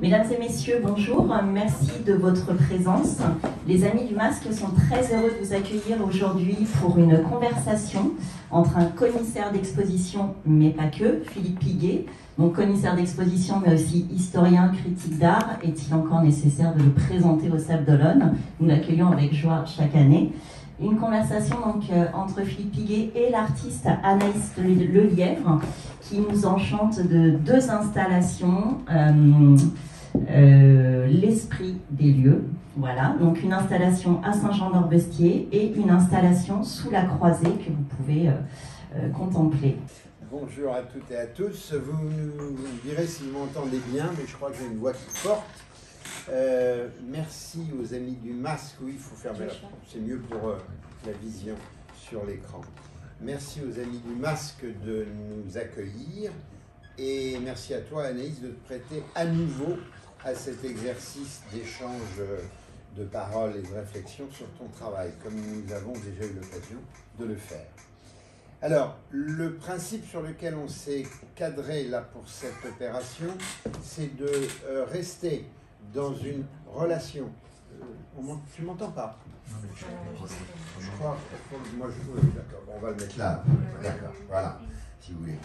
Mesdames et messieurs, bonjour. Merci de votre présence. Les Amis du Masque sont très heureux de vous accueillir aujourd'hui pour une conversation entre un commissaire d'exposition, mais pas que, Philippe Piguet, donc commissaire d'exposition, mais aussi historien, critique d'art. Est-il encore nécessaire de le présenter au Sable d'Olonne? Nous l'accueillons avec joie chaque année. Une conversation donc entre Philippe Piguet et l'artiste Anaïs Lelièvre, qui nous enchante de deux installations, l'esprit des lieux, voilà, donc une installation à Saint-Jean-d'Orbestier et une installation sous la croisée que vous pouvez contempler. Bonjour à toutes et à tous, vous me direz si vous m'entendez bien, mais je crois que j'ai une voix qui porte. Merci aux Amis du Masque, oui, il faut fermer la porte, c'est mieux pour la vision sur l'écran. Merci aux Amis du Masque de nous accueillir et merci à toi Anaïs de te prêter à nouveau à cet exercice d'échange de paroles et de réflexion sur ton travail, comme nous avons déjà eu l'occasion de le faire. Alors, le principe sur lequel on s'est cadré là pour cette opération, c'est de rester dans une relation. Tu m'entends pas? Je crois. Moi, d'accord. On va le mettre là. D'accord. Voilà, si vous voulez.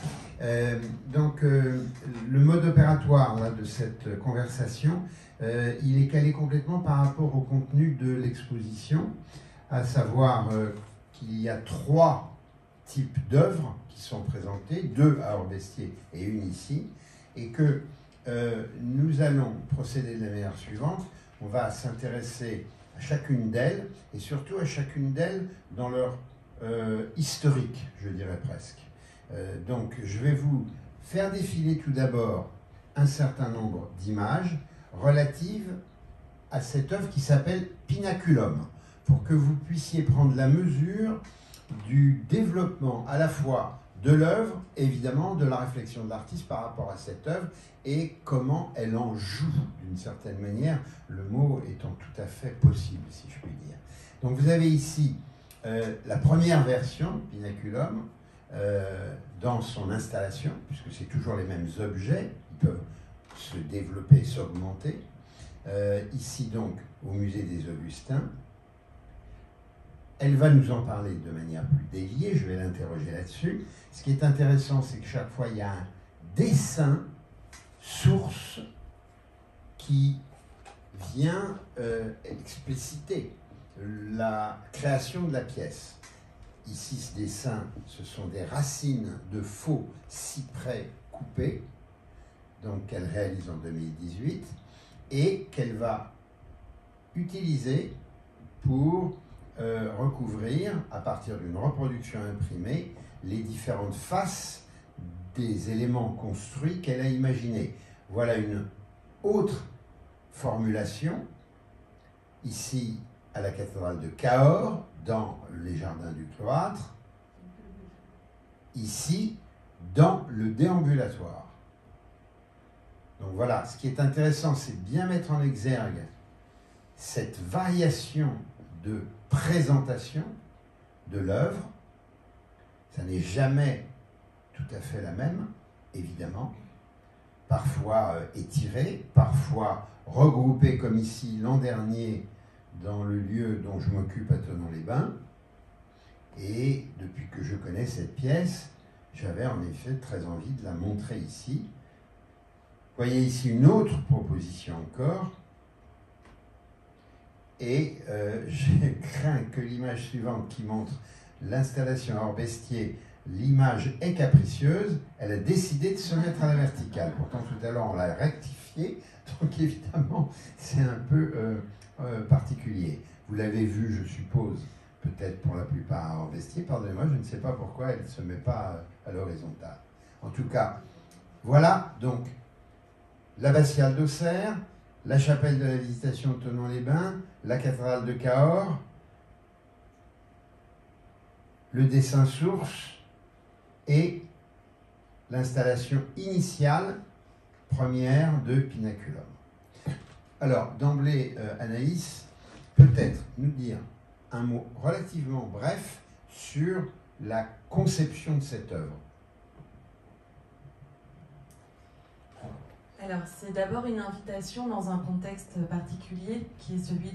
Donc, le mode opératoire là, de cette conversation, il est calé complètement par rapport au contenu de l'exposition, à savoir qu'il y a 3 types d'œuvres qui sont présentées, 2 à Orbestier et une ici, et que nous allons procéder de la manière suivante. On va s'intéresser à chacune d'elles, et surtout à chacune d'elles dans leur historique, je dirais presque. Donc, je vais vous faire défiler tout d'abord un certain nombre d'images relatives à cette œuvre qui s'appelle Pinaculum, pour que vous puissiez prendre la mesure du développement à la fois de l'œuvre, évidemment, de la réflexion de l'artiste par rapport à cette œuvre et comment elle en joue d'une certaine manière, le mot étant tout à fait possible, si je puis dire. Donc vous avez ici la première version, Pinaculum, dans son installation, puisque c'est toujours les mêmes objets, ils peuvent se développer, s'augmenter. Ici donc, au musée des Augustins. Elle va nous en parler de manière plus déliée, je vais l'interroger là-dessus. Ce qui est intéressant, c'est que chaque fois, il y a un dessin source qui vient expliciter la création de la pièce. Ici, ce dessin, ce sont des racines de faux cyprès coupés, donc qu'elle réalise en 2018, et qu'elle va utiliser pour recouvrir, à partir d'une reproduction imprimée, les différentes faces des éléments construits qu'elle a imaginés. Voilà une autre formulation, ici à la cathédrale de Cahors, dans les jardins du cloître, ici dans le déambulatoire. Donc voilà, ce qui est intéressant, c'est de bien mettre en exergue cette variation de présentation de l'œuvre. Ça n'est jamais tout à fait la même, évidemment. Parfois étirée, parfois regroupée comme ici l'an dernier dans le lieu dont je m'occupe à Thonon-les-Bains. Et depuis que je connais cette pièce, j'avais en effet très envie de la montrer ici. Vous voyez ici une autre proposition encore. Et je crains que l'image suivante qui montre l'installation à Orbestier, l'image est capricieuse, elle a décidé de se mettre à la verticale. Pourtant tout à l'heure on l'a rectifié, donc évidemment c'est un peu particulier. Vous l'avez vu, je suppose, peut-être pour la plupart à Orbestier, pardonnez-moi, je ne sais pas pourquoi elle ne se met pas à l'horizontale. En tout cas, voilà donc l'abbatiale d'Auxerre, la chapelle de la Visitation de Thonon-les-Bains, la cathédrale de Cahors, le dessin source et l'installation initiale première de Pinaculum. Alors, d'emblée, Anaïs, peut-être nous dire un mot relativement bref sur la conception de cette œuvre. Alors, c'est d'abord une invitation dans un contexte particulier qui est celui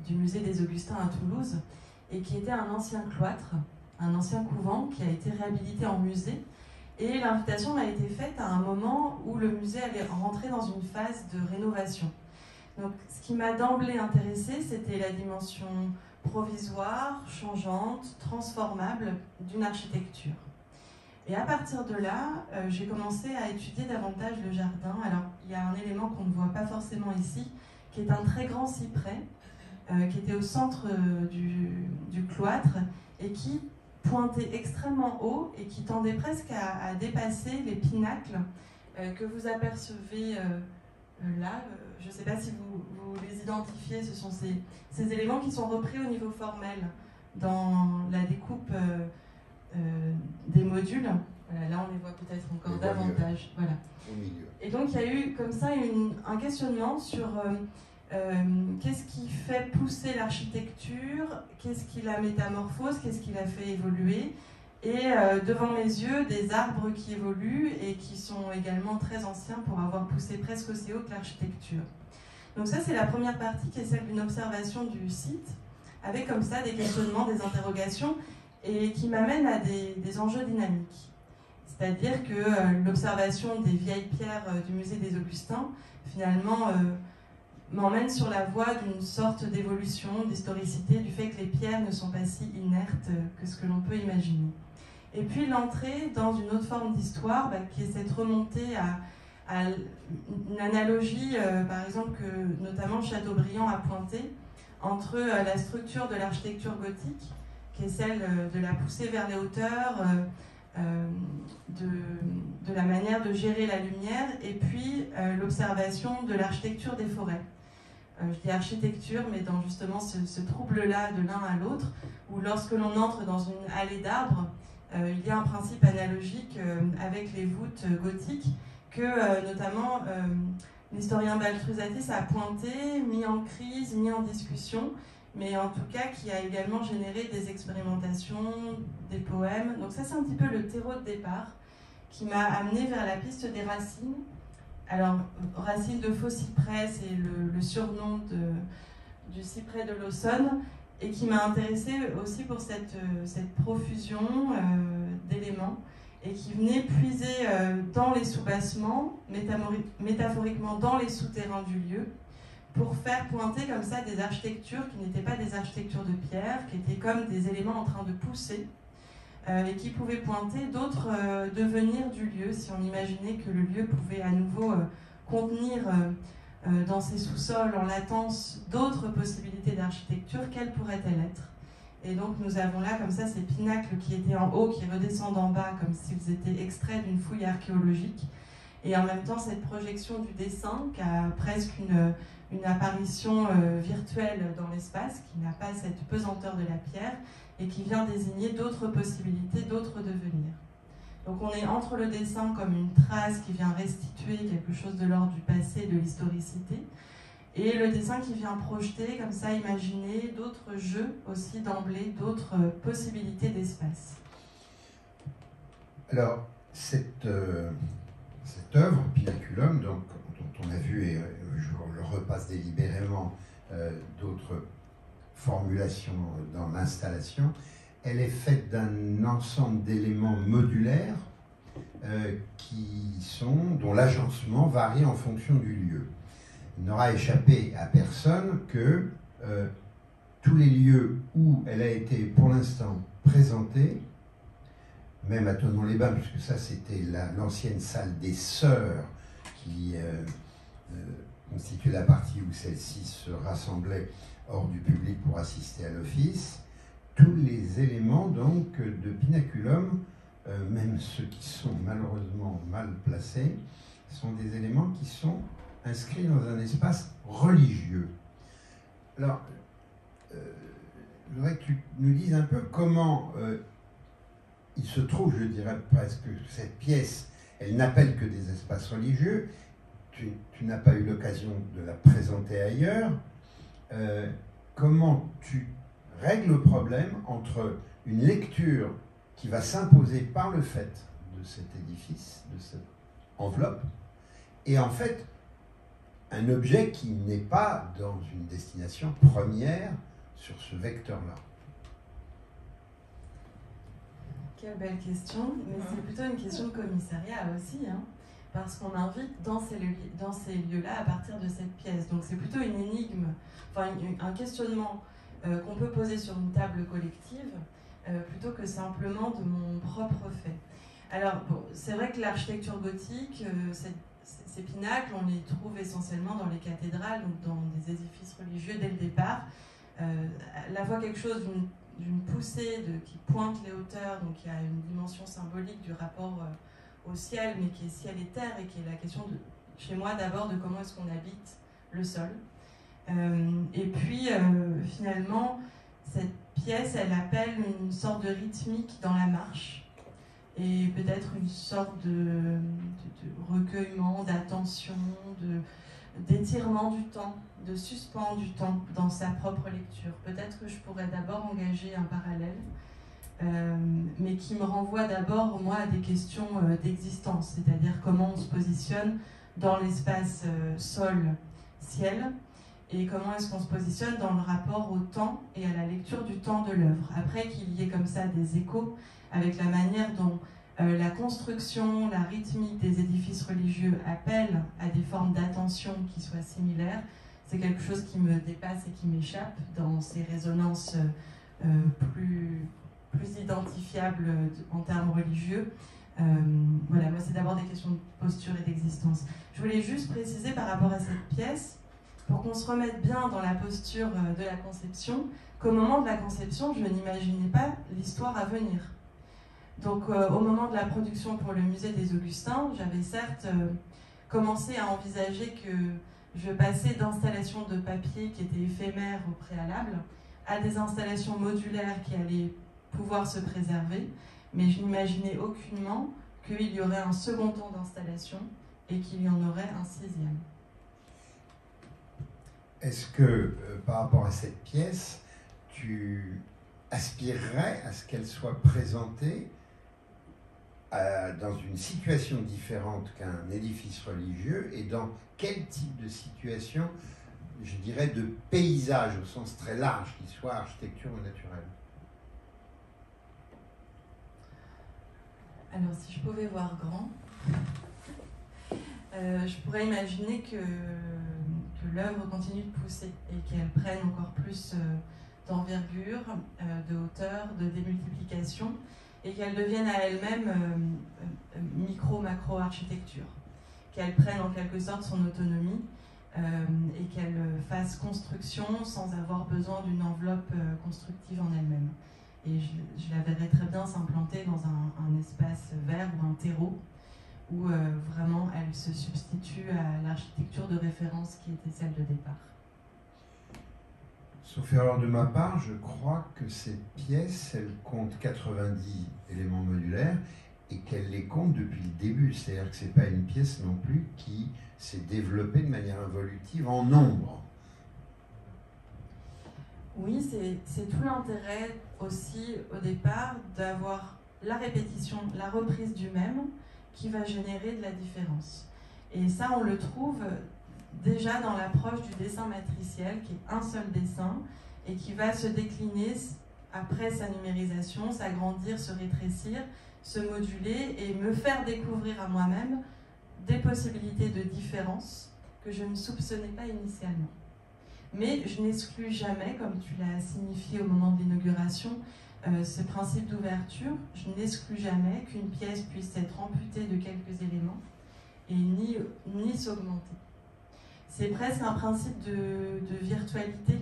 du musée des Augustins à Toulouse et qui était un ancien cloître, un ancien couvent qui a été réhabilité en musée. Et l'invitation m'a été faite à un moment où le musée allait rentrer dans une phase de rénovation. Donc, ce qui m'a d'emblée intéressée, c'était la dimension provisoire, changeante, transformable d'une architecture. Et à partir de là, j'ai commencé à étudier davantage le jardin. Alors, il y a un élément qu'on ne voit pas forcément ici, qui est un très grand cyprès, qui était au centre du cloître, et qui pointait extrêmement haut, et qui tendait presque à dépasser les pinacles que vous apercevez là. Je ne sais pas si vous les identifiez, ce sont ces éléments qui sont repris au niveau formel dans la découpe des modules. Voilà, là, on les voit peut-être encore davantage. Voilà. Au milieu. Et donc, il y a eu comme ça un questionnement sur qu'est-ce qui fait pousser l'architecture, qu'est-ce qui la métamorphose, qu'est-ce qui la fait évoluer. Et devant mes yeux, des arbres qui évoluent et qui sont également très anciens pour avoir poussé presque aussi haut que l'architecture. Donc ça, c'est la première partie qui est celle d'une observation du site, avec comme ça des questionnements, des interrogations, et qui m'amène à des enjeux dynamiques. C'est-à-dire que l'observation des vieilles pierres du musée des Augustins, finalement, m'emmène sur la voie d'une sorte d'évolution, d'historicité, du fait que les pierres ne sont pas si inertes que ce que l'on peut imaginer. Et puis l'entrée dans une autre forme d'histoire, qui est cette remontée à une analogie, par exemple, que notamment Chateaubriand a pointée, entre la structure de l'architecture gothique, qui est celle de la poussée vers les hauteurs, de la manière de gérer la lumière, et puis l'observation de l'architecture des forêts. Je dis architecture, mais dans justement ce trouble-là de l'un à l'autre, où lorsque l'on entre dans une allée d'arbres, il y a un principe analogique avec les voûtes gothiques que notamment l'historien Baltrusaitis a pointé, mis en crise, mis en discussion, mais en tout cas qui a également généré des expérimentations, des poèmes. Donc ça, c'est un petit peu le terreau de départ qui m'a amené vers la piste des racines. Alors, racines de faux cyprès, c'est le surnom du cyprès de l'Aussonne, et qui m'a intéressée aussi pour cette profusion d'éléments, et qui venait puiser dans les sous-bassements, métaphoriquement dans les souterrains du lieu, pour faire pointer comme ça des architectures qui n'étaient pas des architectures de pierre, qui étaient comme des éléments en train de pousser, et qui pouvaient pointer d'autres devenirs du lieu, si on imaginait que le lieu pouvait à nouveau contenir dans ses sous-sols en latence d'autres possibilités d'architecture, quelles pourraient-elles être? Et donc nous avons là comme ça ces pinacles qui étaient en haut, qui redescendent en bas, comme s'ils étaient extraits d'une fouille archéologique, et en même temps cette projection du dessin qui a presque une apparition virtuelle dans l'espace, qui n'a pas cette pesanteur de la pierre, et qui vient désigner d'autres possibilités, d'autres devenirs. Donc on est entre le dessin comme une trace qui vient restituer quelque chose de l'ordre du passé, de l'historicité, et le dessin qui vient projeter, comme ça, imaginer d'autres jeux aussi d'emblée, d'autres possibilités d'espace. Alors, cette œuvre, Pinaculum, donc, dont on a vu, et je le repasse délibérément, d'autres formulation dans l'installation, elle est faite d'un ensemble d'éléments modulaires dont l'agencement varie en fonction du lieu. Il n'aura échappé à personne que tous les lieux où elle a été pour l'instant présentée, même à Thonon-les-Bains, puisque ça c'était l'ancienne salle des Sœurs qui constituait la partie où celle-ci se rassemblait hors du public pour assister à l'office, tous les éléments donc de Pinaculum, même ceux qui sont malheureusement mal placés, sont des éléments qui sont inscrits dans un espace religieux. Alors, je voudrais que tu nous dises un peu comment il se trouve, je dirais presque, que cette pièce, elle n'appelle que des espaces religieux. Tu n'as pas eu l'occasion de la présenter ailleurs. Comment tu règles le problème entre une lecture qui va s'imposer par le fait de cet édifice, de cette enveloppe, et en fait un objet qui n'est pas dans une destination première sur ce vecteur-là? Quelle belle question, mais c'est plutôt une question de commissariat aussi, hein, parce qu'on invite dans ces lieux-là à partir de cette pièce. Donc c'est plutôt une énigme, enfin un questionnement qu'on peut poser sur une table collective, plutôt que simplement de mon propre fait. Alors bon, c'est vrai que l'architecture gothique, ces pinacles, on les trouve essentiellement dans les cathédrales, donc dans des édifices religieux dès le départ. À la fois quelque chose d'une poussée qui pointe les hauteurs, donc il y a une dimension symbolique du rapport au ciel, mais qui est ciel et terre, et qui est la question, chez moi d'abord, de comment est-ce qu'on habite le sol. Et puis finalement, cette pièce, elle appelle une sorte de rythmique dans la marche, et peut-être une sorte de recueillement, d'attention, d'étirement du temps, de suspens du temps dans sa propre lecture. Peut-être que je pourrais d'abord engager un parallèle, mais qui me renvoie d'abord, moi, à des questions d'existence, c'est-à-dire comment on se positionne dans l'espace sol-ciel, et comment est-ce qu'on se positionne dans le rapport au temps et à la lecture du temps de l'œuvre. Après qu'il y ait comme ça des échos avec la manière dont la construction, la rythmique des édifices religieux appellent à des formes d'attention qui soient similaires, c'est quelque chose qui me dépasse et qui m'échappe dans ces résonances plus identifiables en termes religieux. Voilà, moi c'est d'abord des questions de posture et d'existence. Je voulais juste préciser par rapport à cette pièce, pour qu'on se remette bien dans la posture de la conception, qu'au moment de la conception, je n'imaginais pas l'histoire à venir. Donc au moment de la production pour le musée des Augustins, j'avais certes commencé à envisager que je passais d'installations de papier qui étaient éphémères au préalable à des installations modulaires qui allaient pouvoir se préserver, mais je n'imaginais aucunement qu'il y aurait un second temps d'installation et qu'il y en aurait un sixième. Est-ce que, par rapport à cette pièce, tu aspirerais à ce qu'elle soit présentée dans une situation différente qu'un édifice religieux, et dans quel type de situation, je dirais, de paysage au sens très large, qu'il soit architecture ou naturelle? Alors, si je pouvais voir grand, je pourrais imaginer que l'œuvre continue de pousser et qu'elle prenne encore plus d'envergure, de hauteur, de démultiplication, et qu'elle devienne à elle-même micro-macro-architecture, qu'elle prenne en quelque sorte son autonomie et qu'elle fasse construction sans avoir besoin d'une enveloppe constructive en elle-même. Et je la verrais très bien s'implanter dans un espace vert ou un terreau où vraiment elle se substitue à l'architecture de référence qui était celle de départ. Sauf erreur de ma part, je crois que cette pièce, elle compte 90 éléments modulaires et qu'elle les compte depuis le début. C'est-à-dire que ce n'est pas une pièce non plus qui s'est développée de manière involutive en nombre. Oui, c'est tout l'intérêt aussi au départ d'avoir la répétition, la reprise du même qui va générer de la différence. Et ça, on le trouve déjà dans l'approche du dessin matriciel, qui est un seul dessin, et qui va se décliner après sa numérisation, s'agrandir, se rétrécir, se moduler, et me faire découvrir à moi-même des possibilités de différence que je ne soupçonnais pas initialement. Mais je n'exclus jamais, comme tu l'as signifié au moment de l'inauguration, ce principe d'ouverture. Je n'exclus jamais qu'une pièce puisse être amputée de quelques éléments et ni s'augmenter. C'est presque un principe de virtualité,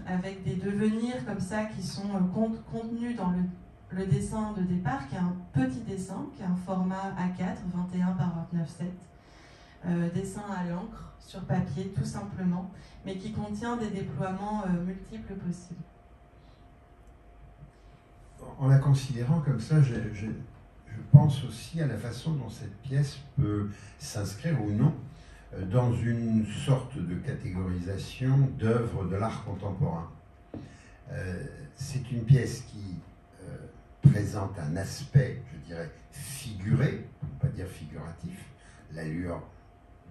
avec des devenirs comme ça qui sont contenus dans le dessin de départ, qui est un petit dessin, qui est un format A4, 21 par 29,7, dessin à l'encre, sur papier tout simplement, mais qui contient des déploiements multiples possibles. En la considérant comme ça, je pense aussi à la façon dont cette pièce peut s'inscrire ou non dans une sorte de catégorisation d'œuvres de l'art contemporain. C'est une pièce qui présente un aspect, je dirais, figuré, pour ne pas dire figuratif, l'allure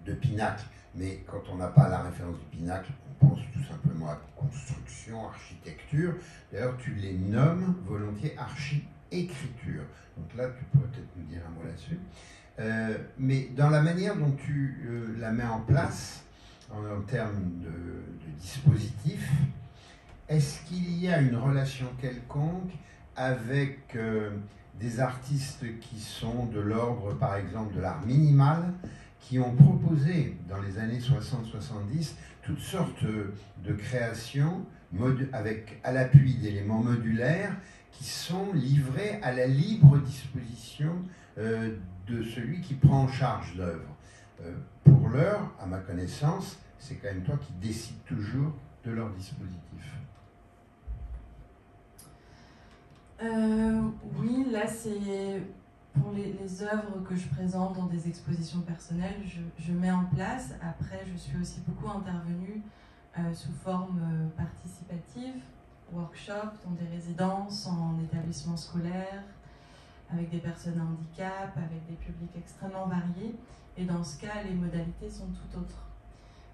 de pinacle, mais quand on n'a pas la référence du pinacle, on pense tout simplement à construction, architecture. D'ailleurs, tu les nommes volontiers archi-écriture. Donc là, tu pourrais peut-être nous dire un mot là-dessus. Mais dans la manière dont tu la mets en place, en termes de dispositif, est-ce qu'il y a une relation quelconque avec des artistes qui sont de l'ordre, par exemple, de l'art minimal, qui ont proposé dans les années 60-70 toutes sortes de créations avec à l'appui d'éléments modulaires qui sont livrés à la libre disposition de celui qui prend en charge l'œuvre. Pour l'heure, à ma connaissance, c'est quand même toi qui décides toujours de leur dispositif. Oui, là c'est pour les œuvres que je présente dans des expositions personnelles, je mets en place. Après, je suis aussi beaucoup intervenue sous forme participative, workshop, dans des résidences, en établissements scolaires, avec des personnes à handicap, avec des publics extrêmement variés. Et dans ce cas, les modalités sont tout autres.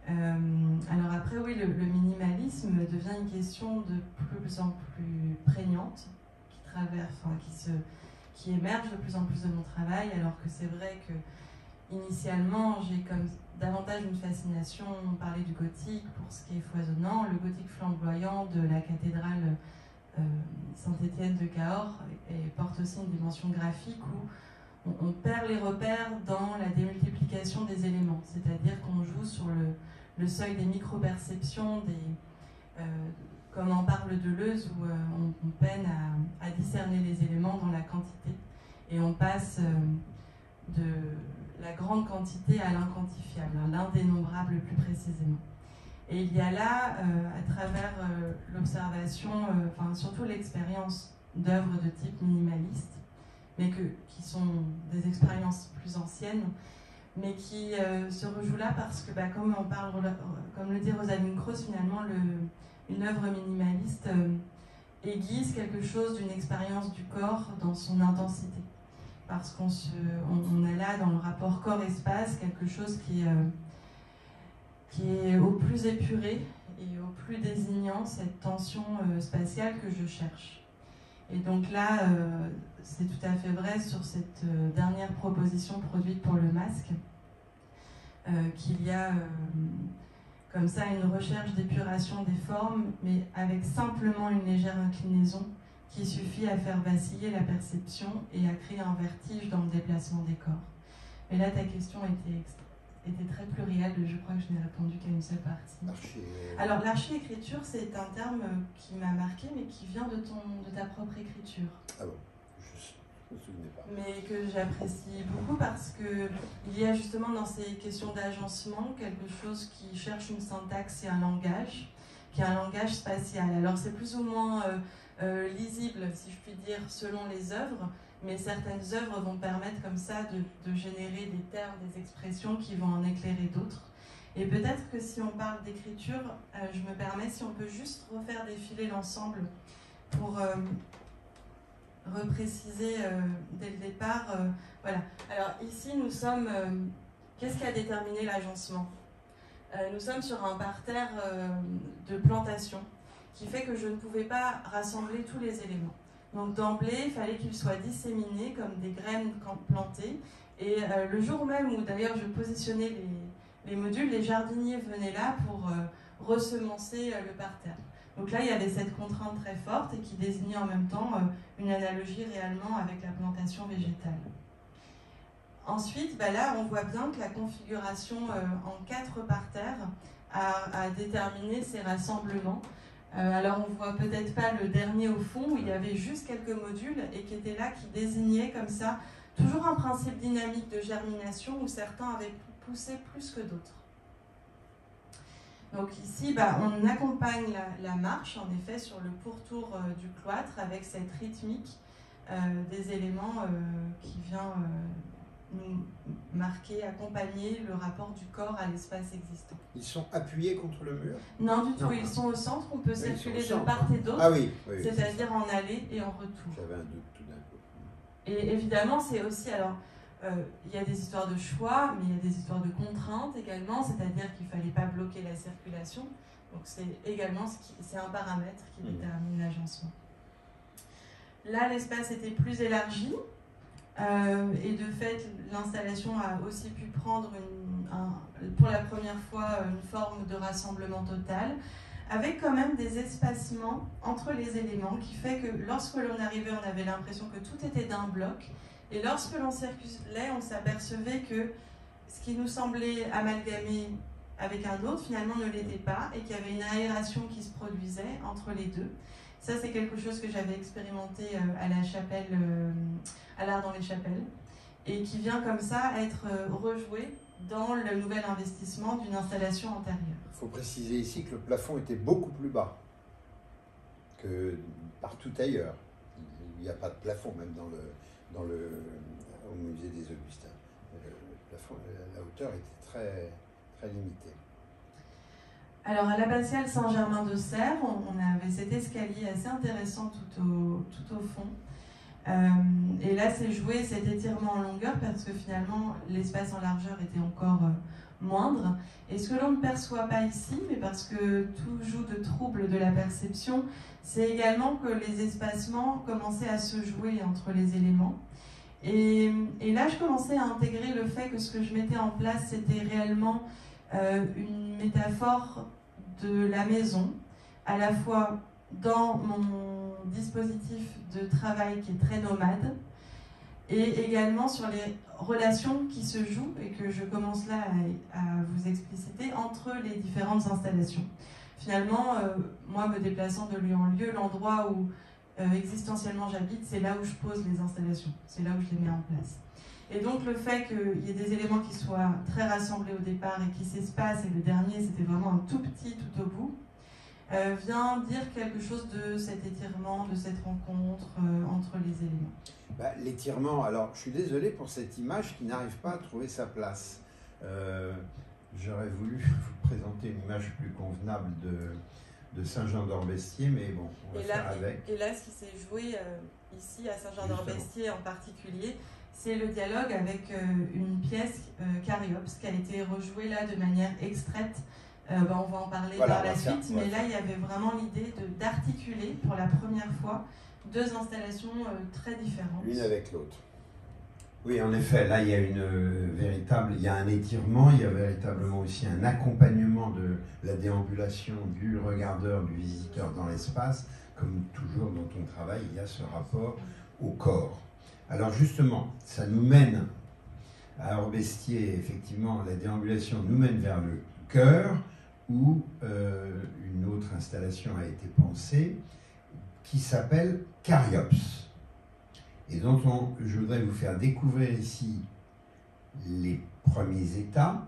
Alors après, oui, le minimalisme devient une question de plus en plus prégnante, qui émerge de plus en plus de mon travail, alors que c'est vrai que initialement, j'ai comme davantage une fascination, on parlait du gothique pour ce qui est foisonnant, le gothique flamboyant de la cathédrale Saint-Étienne de Cahors et porte aussi une dimension graphique où on perd les repères dans la démultiplication des éléments, c'est-à-dire qu'on joue sur le seuil des micro-perceptions, comme en parle Deleuze, où on peine à discerner les éléments dans la quantité, et on passe de la grande quantité à l'inquantifiable, à l'indénombrable plus précisément. Et il y a là, à travers l'observation, surtout l'expérience d'œuvres de type minimaliste, mais qui sont des expériences plus anciennes, mais qui se rejouent là parce que, comme le dit Rosalind Krauss, finalement, une œuvre minimaliste aiguise quelque chose d'une expérience du corps dans son intensité. Parce qu'on a là, dans le rapport corps-espace, quelque chose qui est au plus épuré et au plus désignant cette tension spatiale que je cherche. Et donc là, c'est tout à fait vrai sur cette dernière proposition produite pour le masque, qu'il y a comme ça une recherche d'épuration des formes, mais avec simplement une légère inclinaison qui suffit à faire vaciller la perception et à créer un vertige dans le déplacement des corps. Mais là, ta question était très plurielle, je crois que je n'ai répondu qu'à une seule partie. Alors, l'archi-écriture, c'est un terme qui m'a marqué, mais qui vient de ta propre écriture. Ah bon, je ne me souvenais pas. Mais que j'apprécie beaucoup parce qu'il y a justement dans ces questions d'agencement quelque chose qui cherche une syntaxe et un langage, qui est un langage spatial. Alors, c'est plus ou moins lisible, si je puis dire, selon les œuvres, mais certaines œuvres vont permettre comme ça de générer des termes, des expressions qui vont en éclairer d'autres. Et peut-être que si on parle d'écriture, je me permets, si on peut juste refaire défiler l'ensemble pour repréciser dès le départ. Voilà. Alors ici, nous sommes... qu'est-ce qui a déterminé l'agencement ? Nous sommes sur un parterre de plantation qui fait que je ne pouvais pas rassembler tous les éléments. Donc d'emblée, il fallait qu'ils soient disséminés comme des graines plantées. Et le jour même où d'ailleurs je positionnais les modules, les jardiniers venaient là pour ressemencer le parterre. Donc là, il y avait cette contrainte très forte et qui désignait en même temps une analogie réellement avec la plantation végétale. Ensuite, là, on voit bien que la configuration en 4 parterres a déterminé ces rassemblements. Alors on ne voit peut-être pas le dernier au fond où il y avait juste quelques modules et qui étaient là, qui désignaient comme ça toujours un principe dynamique de germination où certains avaient poussé plus que d'autres. Donc ici, on accompagne la marche en effet sur le pourtour du cloître avec cette rythmique des éléments qui vient nous marquer, accompagner le rapport du corps à l'espace existant. Ils sont appuyés contre le mur ? Non, du tout. Ils sont au centre. On peut circuler de part et d'autre. Ah oui, c'est-à-dire en aller et en retour. J'avais un doute tout d'un coup. Et évidemment, c'est aussi... Alors, Il y a des histoires de choix, mais il y a des histoires de contraintes également, c'est-à-dire qu'il ne fallait pas bloquer la circulation. Donc c'est également c'est un paramètre qui détermine l'agencement. Là, l'espace était plus élargi, et de fait, l'installation a aussi pu prendre pour la première fois une forme de rassemblement total, avec quand même des espacements entre les éléments, qui fait que lorsque l'on arrivait, on avait l'impression que tout était d'un bloc, et lorsque l'on circulait, on s'apercevait que ce qui nous semblait amalgamé avec un autre, finalement ne l'était pas, et qu'il y avait une aération qui se produisait entre les deux. Ça, c'est quelque chose que j'avais expérimenté à la chapelle, à l'Art dans les Chapelles, et qui vient comme ça être rejoué dans le nouvel investissement d'une installation antérieure. Il faut préciser ici que le plafond était beaucoup plus bas que partout ailleurs. Il n'y a pas de plafond, même au musée des Augustins. La hauteur était très, très limitée. Alors à l'abbatiale Saint-Germain-d'Auxerre, on avait cet escalier assez intéressant tout au fond. Et là, c'est joué cet étirement en longueur parce que finalement, l'espace en largeur était encore moindre. Et ce que l'on ne perçoit pas ici, mais parce que tout joue de trouble de la perception, c'est également que les espacements commençaient à se jouer entre les éléments. Et là, je commençais à intégrer le fait que ce que je mettais en place, c'était réellement une métaphore de la maison, à la fois dans mon dispositif de travail qui est très nomade, et également sur les relations qui se jouent et que je commence là à vous expliciter entre les différentes installations. Finalement, moi me déplaçant de lieu en lieu, l'endroit où existentiellement j'habite, c'est là où je pose les installations, c'est là où je les mets en place. Et donc le fait qu'il y ait des éléments qui soient très rassemblés au départ et qui s'espacent, et le dernier c'était vraiment un tout petit tout au bout, vient dire quelque chose de cet étirement, de cette rencontre entre les éléments. L'étirement, alors je suis désolé pour cette image qui n'arrive pas à trouver sa place. J'aurais voulu vous présenter une image plus convenable de Saint-Jean-d'Orbestier, mais bon, on va faire avec. Et là, ce qui s'est joué ici à Saint-Jean-d'Orbestier en particulier, c'est le dialogue avec une pièce Cariops qui a été rejouée là de manière extraite. On va en parler par la suite, mais là il y avait vraiment l'idée d'articuler pour la première fois deux installations très différentes. L'une avec l'autre. Oui, en effet, là il y a un étirement, il y a véritablement aussi un accompagnement de la déambulation du regardeur, du visiteur dans l'espace. Comme toujours dans ton travail, il y a ce rapport au corps. Alors justement, ça nous mène à Orbestier, effectivement, la déambulation nous mène vers le cœur, où une autre installation a été pensée, qui s'appelle Cariops, et dont je voudrais vous faire découvrir ici les premiers états,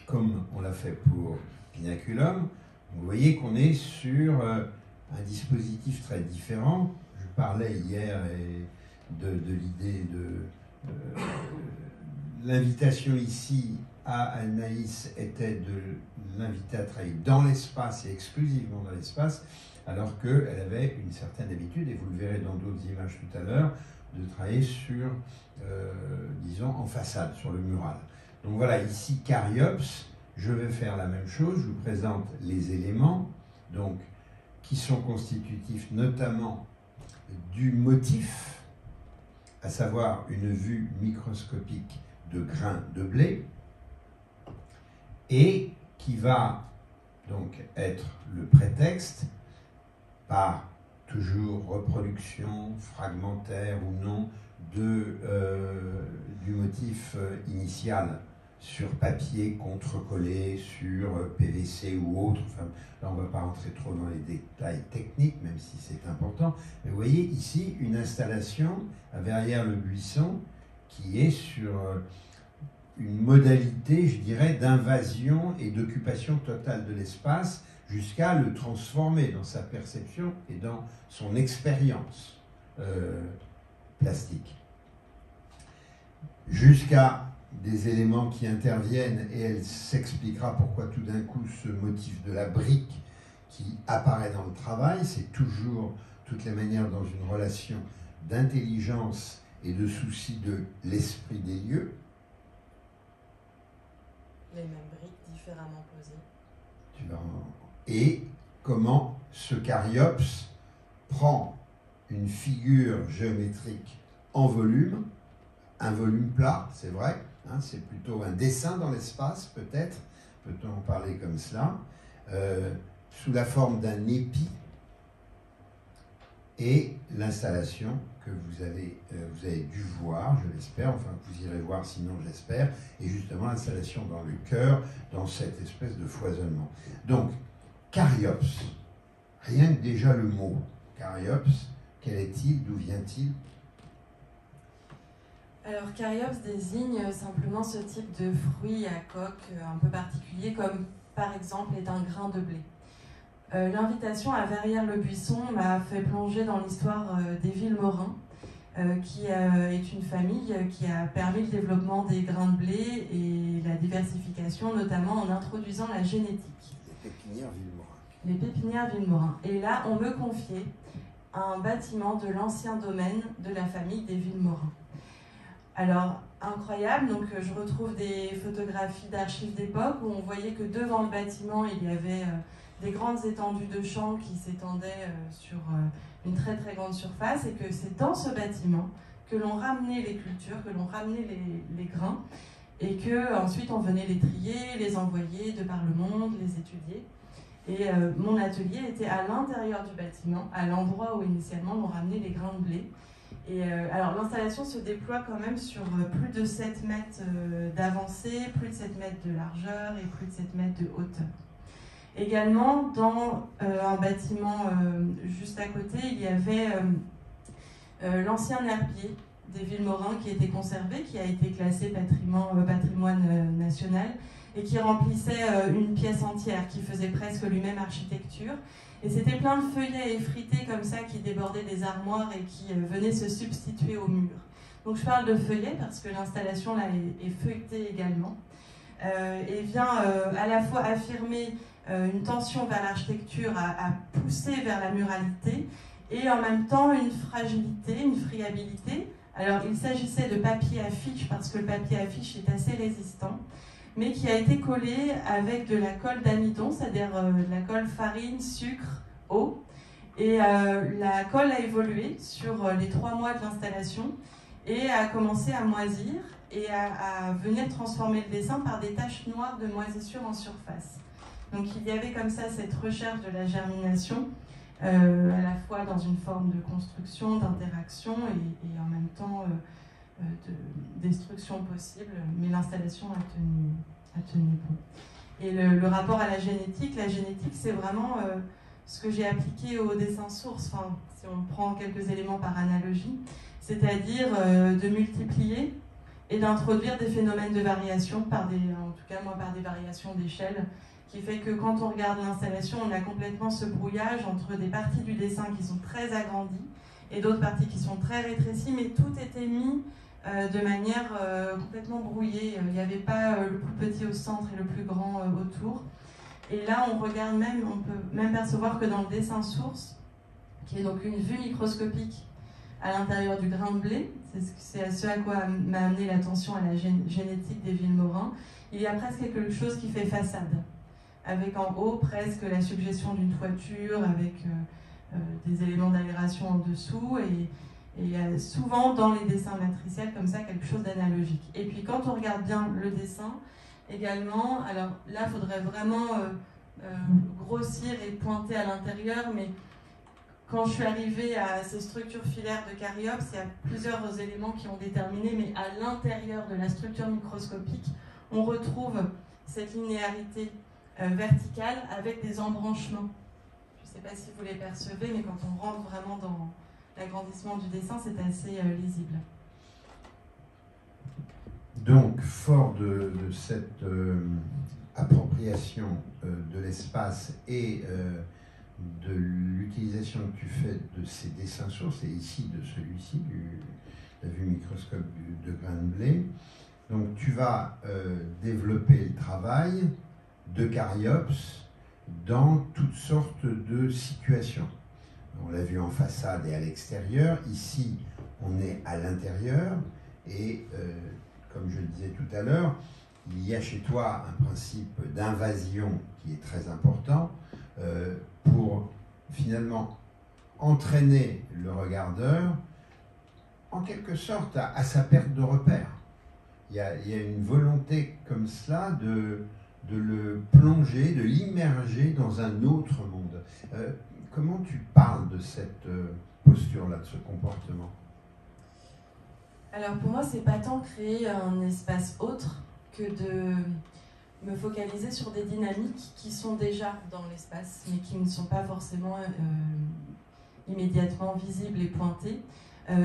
comme on l'a fait pour Pinaculum. Vous voyez qu'on est sur un dispositif très différent. Je parlais hier de l'idée de l'invitation ici à Anaïs était de l'inviter à travailler dans l'espace et exclusivement dans l'espace, alors qu'elle avait une certaine habitude, et vous le verrez dans d'autres images tout à l'heure, de travailler sur, disons, en façade, sur le mural. Donc voilà, ici, Cariops, je vais faire la même chose, je vous présente les éléments, donc, qui sont constitutifs notamment du motif, à savoir une vue microscopique de grains de blé, et qui va donc être le prétexte par toujours reproduction fragmentaire ou non du motif initial sur papier contrecollé, sur PVC ou autre. Enfin, là, on ne va pas rentrer trop dans les détails techniques, même si c'est important. Mais vous voyez ici une installation à Verrières-le-Buisson qui est sur une modalité, je dirais, d'invasion et d'occupation totale de l'espace jusqu'à le transformer dans sa perception et dans son expérience plastique. Jusqu'à des éléments qui interviennent, et elle s'expliquera pourquoi tout d'un coup ce motif de la brique qui apparaît dans le travail, c'est toujours toutes les manières dans une relation d'intelligence et de souci de l'esprit des lieux. Les mêmes briques différemment posées. Et comment ce Cariops prend une figure géométrique en volume, un volume plat, c'est vrai, hein, c'est plutôt un dessin dans l'espace, peut-être, peut-on en parler comme cela, sous la forme d'un épi, et l'installation que vous avez dû voir, je l'espère, enfin vous irez voir sinon j'espère, et justement l'installation dans le cœur, dans cette espèce de foisonnement. Donc, Cariops, rien que déjà le mot Cariops, quel est-il, d'où vient-il? Alors, Cariops désigne simplement ce type de fruit à coque un peu particulier, comme par exemple est un grain de blé. L'invitation à Verrières-le-Buisson m'a fait plonger dans l'histoire des Villemorins, qui est une famille qui a permis le développement des grains de blé et la diversification, notamment en introduisant la génétique. Les pépinières Villemorins. Les pépinières Villemorins. Et là, on me confiait un bâtiment de l'ancien domaine de la famille des Villemorins. Alors, incroyable, donc je retrouve des photographies d'archives d'époque où on voyait que devant le bâtiment, il y avait des grandes étendues de champs qui s'étendaient sur une très très grande surface, et que c'est dans ce bâtiment que l'on ramenait les cultures, que l'on ramenait les grains, et que ensuite on venait les trier, les envoyer de par le monde, les étudier. Et mon atelier était à l'intérieur du bâtiment, à l'endroit où initialement on ramenait les grains de blé. Et alors l'installation se déploie quand même sur plus de 7 mètres d'avancée, plus de 7 mètres de largeur et plus de 7 mètres de hauteur. Également, dans un bâtiment juste à côté, il y avait l'ancien herbier des Villemorins qui était conservé, qui a été classé patrimoine national, et qui remplissait une pièce entière, qui faisait presque lui-même architecture. Et c'était plein de feuillets effrités comme ça qui débordaient des armoires et qui venaient se substituer au mur. Donc je parle de feuillets parce que l'installation là est feuilletée également, et vient à la fois affirmer une tension vers l'architecture, à pousser vers la muralité, et en même temps une fragilité, une friabilité. Alors il s'agissait de papier affiche parce que le papier affiche est assez résistant, mais qui a été collé avec de la colle d'amidon, c'est-à-dire de la colle farine, sucre, eau. Et la colle a évolué sur les 3 mois de l'installation et a commencé à moisir et à venir transformer le dessin par des taches noires de moisissure en surface. Donc il y avait comme ça cette recherche de la germination, à la fois dans une forme de construction, d'interaction et en même temps de destruction possible, mais l'installation a tenu bon. Et le rapport à la génétique c'est vraiment ce que j'ai appliqué au dessin source, enfin, si on prend quelques éléments par analogie, c'est-à-dire de multiplier et d'introduire des phénomènes de variation, en tout cas moi par des variations d'échelle, qui fait que quand on regarde l'installation, on a complètement ce brouillage entre des parties du dessin qui sont très agrandies et d'autres parties qui sont très rétrécies, mais tout était mis de manière complètement brouillée. Il n'y avait pas le plus petit au centre et le plus grand autour. Et là, on regarde même, on peut même percevoir que dans le dessin source, qui est donc une vue microscopique à l'intérieur du grain de blé, c'est à ce à quoi m'a amené l'attention à la génétique des Villemorins, il y a presque quelque chose qui fait façade, avec en haut presque la suggestion d'une toiture, avec des éléments d'aération en dessous, et souvent dans les dessins matriciels comme ça, quelque chose d'analogique. Et puis quand on regarde bien le dessin, également, alors là il faudrait vraiment grossir et pointer à l'intérieur, mais quand je suis arrivée à ces structures filaires de Cariops, il y a plusieurs éléments qui ont déterminé, mais à l'intérieur de la structure microscopique, on retrouve cette linéarité verticale avec des embranchements. Je ne sais pas si vous les percevez, mais quand on rentre vraiment dans l'agrandissement du dessin, c'est assez lisible. Donc, fort de cette appropriation de l'espace et de l'utilisation que tu fais de ces dessins sources, et ici de celui-ci, la vue microscope de grain de blé, donc tu vas développer le travail de Cariops dans toutes sortes de situations. On l'a vu en façade et à l'extérieur. Ici, on est à l'intérieur et, comme je le disais tout à l'heure, il y a chez toi un principe d'invasion qui est très important pour finalement entraîner le regardeur en quelque sorte à sa perte de repère. Il y a une volonté comme cela de le plonger, de l'immerger dans un autre monde. Comment tu parles de cette posture-là, de ce comportement? Alors pour moi, c'est pas tant créer un espace autre que de me focaliser sur des dynamiques qui sont déjà dans l'espace, mais qui ne sont pas forcément immédiatement visibles et pointées,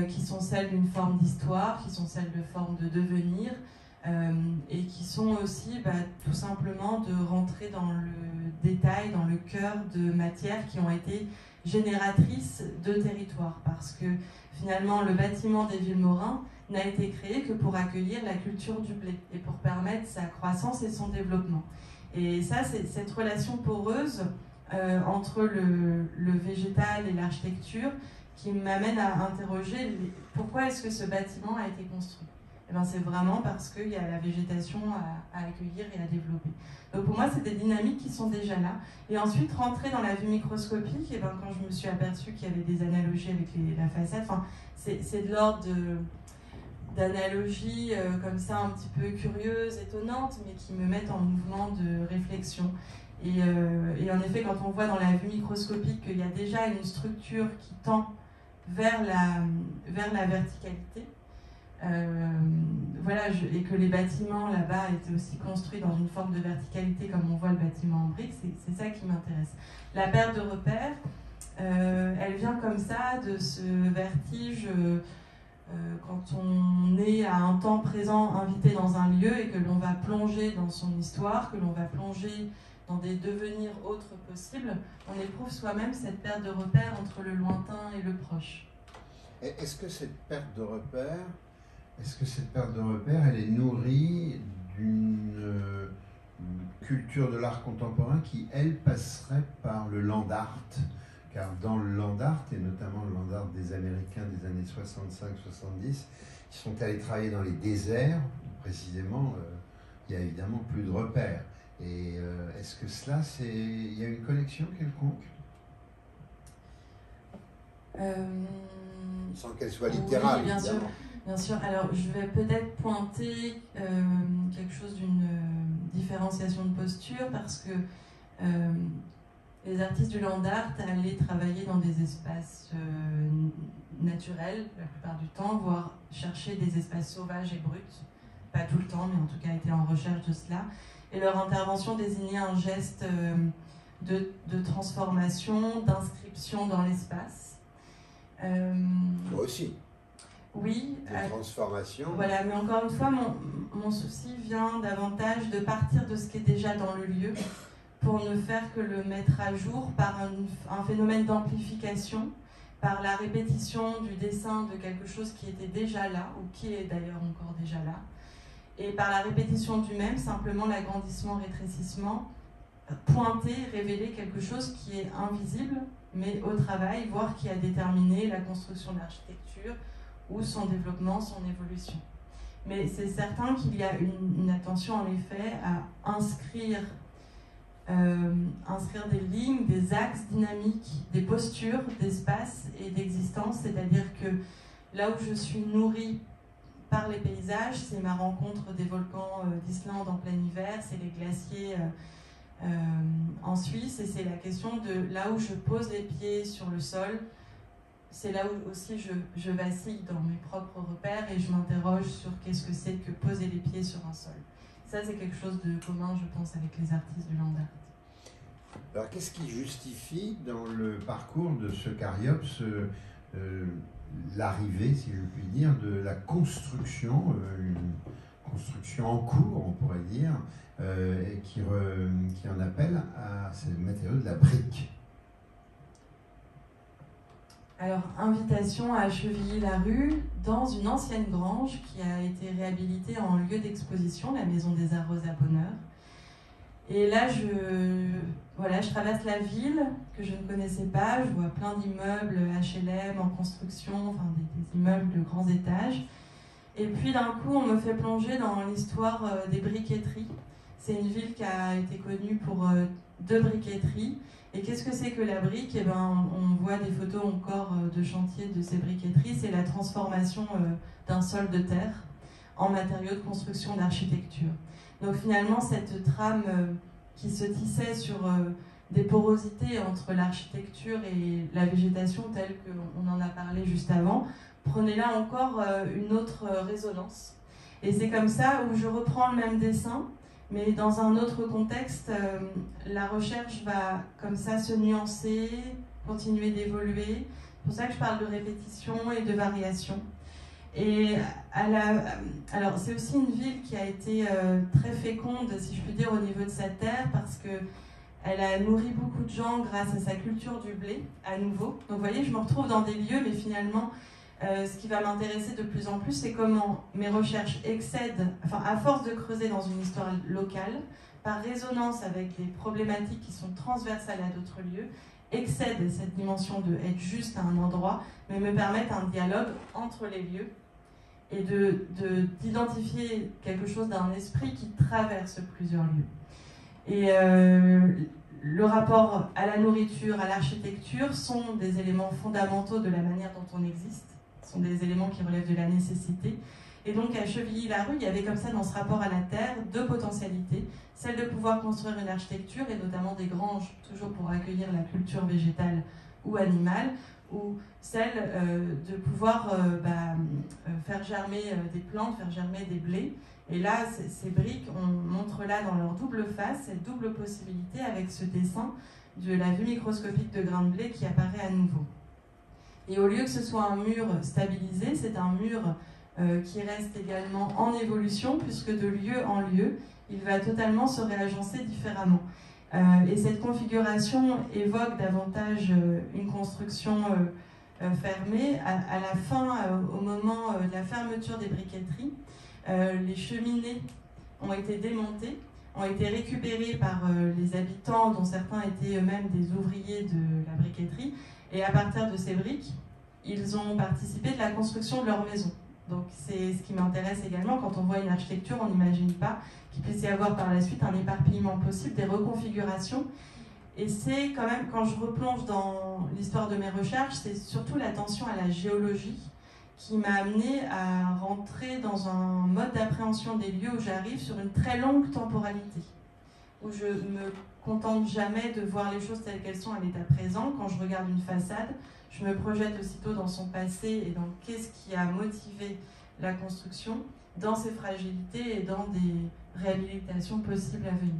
qui sont celles d'une forme d'histoire, qui sont celles de forme de devenir, et qui sont aussi tout simplement de rentrer dans le détail, dans le cœur de matières qui ont été génératrices de territoire, parce que finalement le bâtiment des Villemorins n'a été créé que pour accueillir la culture du blé et pour permettre sa croissance et son développement. Et ça, c'est cette relation poreuse entre le végétal et l'architecture qui m'amène à interroger pourquoi est-ce que ce bâtiment a été construit. Et bien, c'est vraiment parce qu'il y a la végétation à accueillir et à développer. Donc pour moi, c'est des dynamiques qui sont déjà là. Et ensuite, rentrer dans la vue microscopique, et ben, quand je me suis aperçue qu'il y avait des analogies avec la façade, c'est de l'ordre d'analogies comme ça, un petit peu curieuses, étonnantes, mais qui me mettent en mouvement de réflexion. Et en effet, quand on voit dans la vue microscopique qu'il y a déjà une structure qui tend vers la verticalité, voilà, et que les bâtiments là-bas étaient aussi construits dans une forme de verticalité comme on voit le bâtiment en briques, c'est ça qui m'intéresse. La perte de repères, elle vient comme ça de ce vertige quand on est à un temps présent invité dans un lieu et que l'on va plonger dans son histoire, que l'on va plonger dans des devenirs autres possibles, on éprouve soi-même cette perte de repères entre le lointain et le proche. Est-ce que cette perte de repères, elle est nourrie d'une culture de l'art contemporain qui, elle, passerait par le land art? Car dans le land art, et notamment le land art des Américains des années 65-70, qui sont allés travailler dans les déserts, précisément, il y a évidemment plus de repères. Et est-ce que cela, il y a une connexion quelconque? Sans qu'elle soit littérale, oui, bien évidemment. sûr. Bien sûr, alors je vais peut-être pointer quelque chose d'une différenciation de posture parce que les artistes du land art allaient travailler dans des espaces naturels la plupart du temps, voire chercher des espaces sauvages et bruts, pas tout le temps, mais en tout cas étaient en recherche de cela. Et leur intervention désignait un geste de transformation, d'inscription dans l'espace. Moi aussi. Oui. De transformation. Voilà, mais encore une fois, mon souci vient davantage de partir de ce qui est déjà dans le lieu pour ne faire que le mettre à jour par un phénomène d'amplification, par la répétition du dessin de quelque chose qui était déjà là, ou qui est d'ailleurs encore déjà là, et par la répétition du même, simplement l'agrandissement, rétrécissement, pointer, révéler quelque chose qui est invisible, mais au travail, voire qui a déterminé la construction de l'architecture, ou son développement, son évolution. Mais c'est certain qu'il y a une attention en effet à inscrire des lignes, des axes dynamiques, des postures d'espace et d'existence, c'est-à-dire que là où je suis nourrie par les paysages, c'est ma rencontre des volcans d'Islande en plein hiver, c'est les glaciers en Suisse, et c'est la question de là où je pose les pieds sur le sol. C'est là où aussi je vacille dans mes propres repères et je m'interroge sur qu'est-ce que c'est que poser les pieds sur un sol. Ça, c'est quelque chose de commun, je pense, avec les artistes du land art. Alors, qu'est-ce qui justifie dans le parcours de ce Cariops l'arrivée, si je puis dire, de la construction, une construction en cours, on pourrait dire, et qui en appelle à ces matériaux de la brique? Alors, invitation à Chevilly-la-Rue, dans une ancienne grange qui a été réhabilitée en lieu d'exposition, la Maison des Arts Rosa Bonheur. Et là, voilà, je traverse la ville que je ne connaissais pas, je vois plein d'immeubles HLM en construction, enfin des immeubles de grands étages. Et puis d'un coup, on me fait plonger dans l'histoire des briqueteries. C'est une ville qui a été connue pour 2 briqueteries. Et qu'est-ce que c'est que la brique? Eh ben, on voit des photos encore de chantier de ces briqueteries. C'est la transformation d'un sol de terre en matériaux de construction d'architecture. Donc finalement, cette trame qui se tissait sur des porosités entre l'architecture et la végétation, telle qu'on en a parlé juste avant, prenait là encore une autre résonance. Et c'est comme ça où je reprends le même dessin, mais dans un autre contexte, la recherche va comme ça se nuancer, continuer d'évoluer. C'est pour ça que je parle de répétition et de variation. Et alors c'est aussi une ville qui a été très féconde, si je puis dire, au niveau de sa terre, parce qu'elle a nourri beaucoup de gens grâce à sa culture du blé, à nouveau. Donc vous voyez, je me retrouve dans des lieux, mais finalement, ce qui va m'intéresser de plus en plus, c'est comment mes recherches excèdent, enfin à force de creuser dans une histoire locale, par résonance avec des problématiques qui sont transversales à d'autres lieux, excèdent cette dimension de être juste à un endroit, mais me permettent un dialogue entre les lieux et d'identifier quelque chose d'un esprit qui traverse plusieurs lieux. Et le rapport à la nourriture, à l'architecture sont des éléments fondamentaux de la manière dont on existe, sont des éléments qui relèvent de la nécessité. Et donc à Chevilly-Larue, il y avait comme ça dans ce rapport à la terre 2 potentialités, celle de pouvoir construire une architecture et notamment des granges, toujours pour accueillir la culture végétale ou animale, ou celle de pouvoir faire germer des plantes, faire germer des blés. Et là, ces briques, on montre là dans leur double face, cette double possibilité avec ce dessin de la vue microscopique de grains de blé qui apparaît à nouveau. Et au lieu que ce soit un mur stabilisé, c'est un mur qui reste également en évolution, puisque de lieu en lieu, il va totalement se réagencer différemment. Et cette configuration évoque davantage une construction fermée. À la fin, au moment de la fermeture des briqueteries, les cheminées ont été démontées, ont été récupérées par les habitants, dont certains étaient eux-mêmes des ouvriers de la briqueterie. Et à partir de ces briques, ils ont participé de la construction de leur maison. Donc c'est ce qui m'intéresse également. Quand on voit une architecture, on n'imagine pas qu'il puisse y avoir par la suite un éparpillement possible, des reconfigurations. Et c'est quand même, quand je replonge dans l'histoire de mes recherches, c'est surtout l'attention à la géologie qui m'a amené à rentrer dans un mode d'appréhension des lieux où j'arrive sur une très longue temporalité, où je me contente jamais de voir les choses telles qu'elles sont à l'état présent. Quand je regarde une façade, je me projette aussitôt dans son passé et dans qu'est-ce qui a motivé la construction, dans ses fragilités et dans des réhabilitations possibles à venir.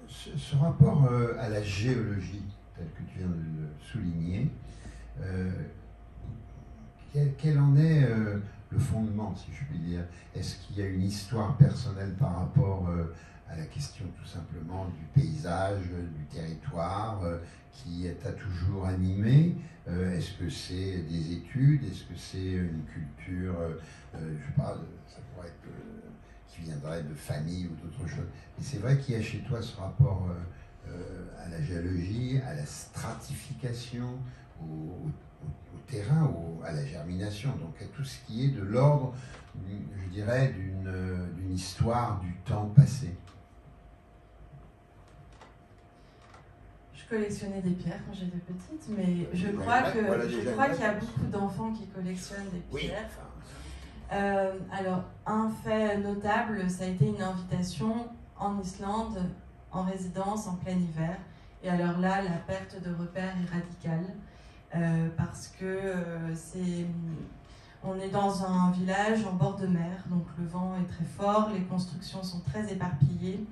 Ce rapport à la géologie, tel que tu viens de le souligner, quel en est le fondement, si je puis dire? Est-ce qu'il y a une histoire personnelle par rapport à la question tout simplement du paysage, du territoire, qui t'a toujours animé? Est-ce que c'est des études? Est-ce que c'est une culture, je sais pas, ça pourrait être qui viendrait de famille ou d'autres choses? Mais c'est vrai qu'il y a chez toi ce rapport à la géologie, à la stratification, au terrain, à la germination, donc à tout ce qui est de l'ordre, je dirais, d'une histoire du temps passé. Je collectionnais des pierres quand j'étais petite, mais je crois qu'il y a beaucoup d'enfants qui collectionnent des pierres. Oui. Alors, un fait notable, ça a été une invitation en Islande, en résidence, en plein hiver. Et alors là, la perte de repères est radicale. Parce que on est dans un village en bord de mer, donc le vent est très fort, les constructions sont très éparpillées,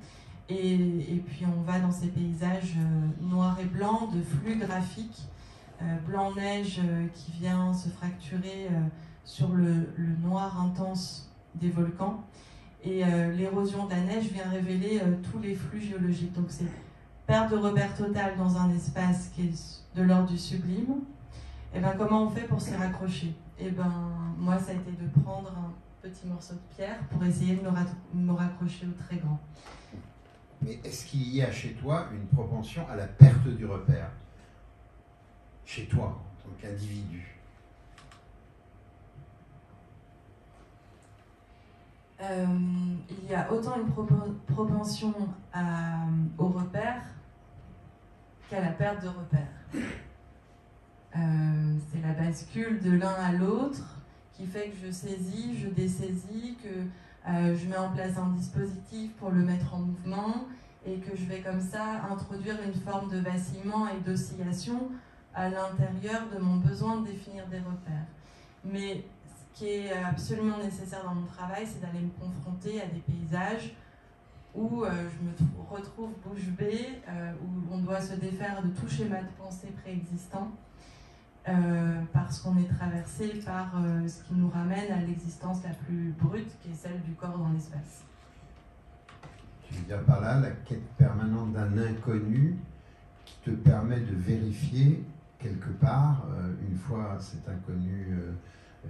et puis on va dans ces paysages noirs et blancs, de flux graphiques, blanc-neige qui vient se fracturer sur le noir intense des volcans, et l'érosion de la neige vient révéler tous les flux géologiques. Donc c'est perte de repère totale dans un espace qui est de l'ordre du sublime. Et ben comment on fait pour s'y raccrocher? Et ben moi ça a été de prendre un petit morceau de pierre pour essayer de me raccrocher au très grand. Mais est-ce qu'il y a chez toi une propension à la perte du repère? Chez toi, en tant qu'individu? Il y a autant une propension au repère qu'à la perte de repère. C'est la bascule de l'un à l'autre qui fait que je saisis, je dessaisis, que je mets en place un dispositif pour le mettre en mouvement et que je vais comme ça introduire une forme de vacillement et d'oscillation à l'intérieur de mon besoin de définir des repères. Mais ce qui est absolument nécessaire dans mon travail, c'est d'aller me confronter à des paysages où je me retrouve bouche bée, où on doit se défaire de tout schéma de pensée préexistant, parce qu'on est traversé par ce qui nous ramène à l'existence la plus brute, qui est celle du corps dans l'espace. Tu veux dire par là la quête permanente d'un inconnu qui te permet de vérifier quelque part, une fois cet inconnu,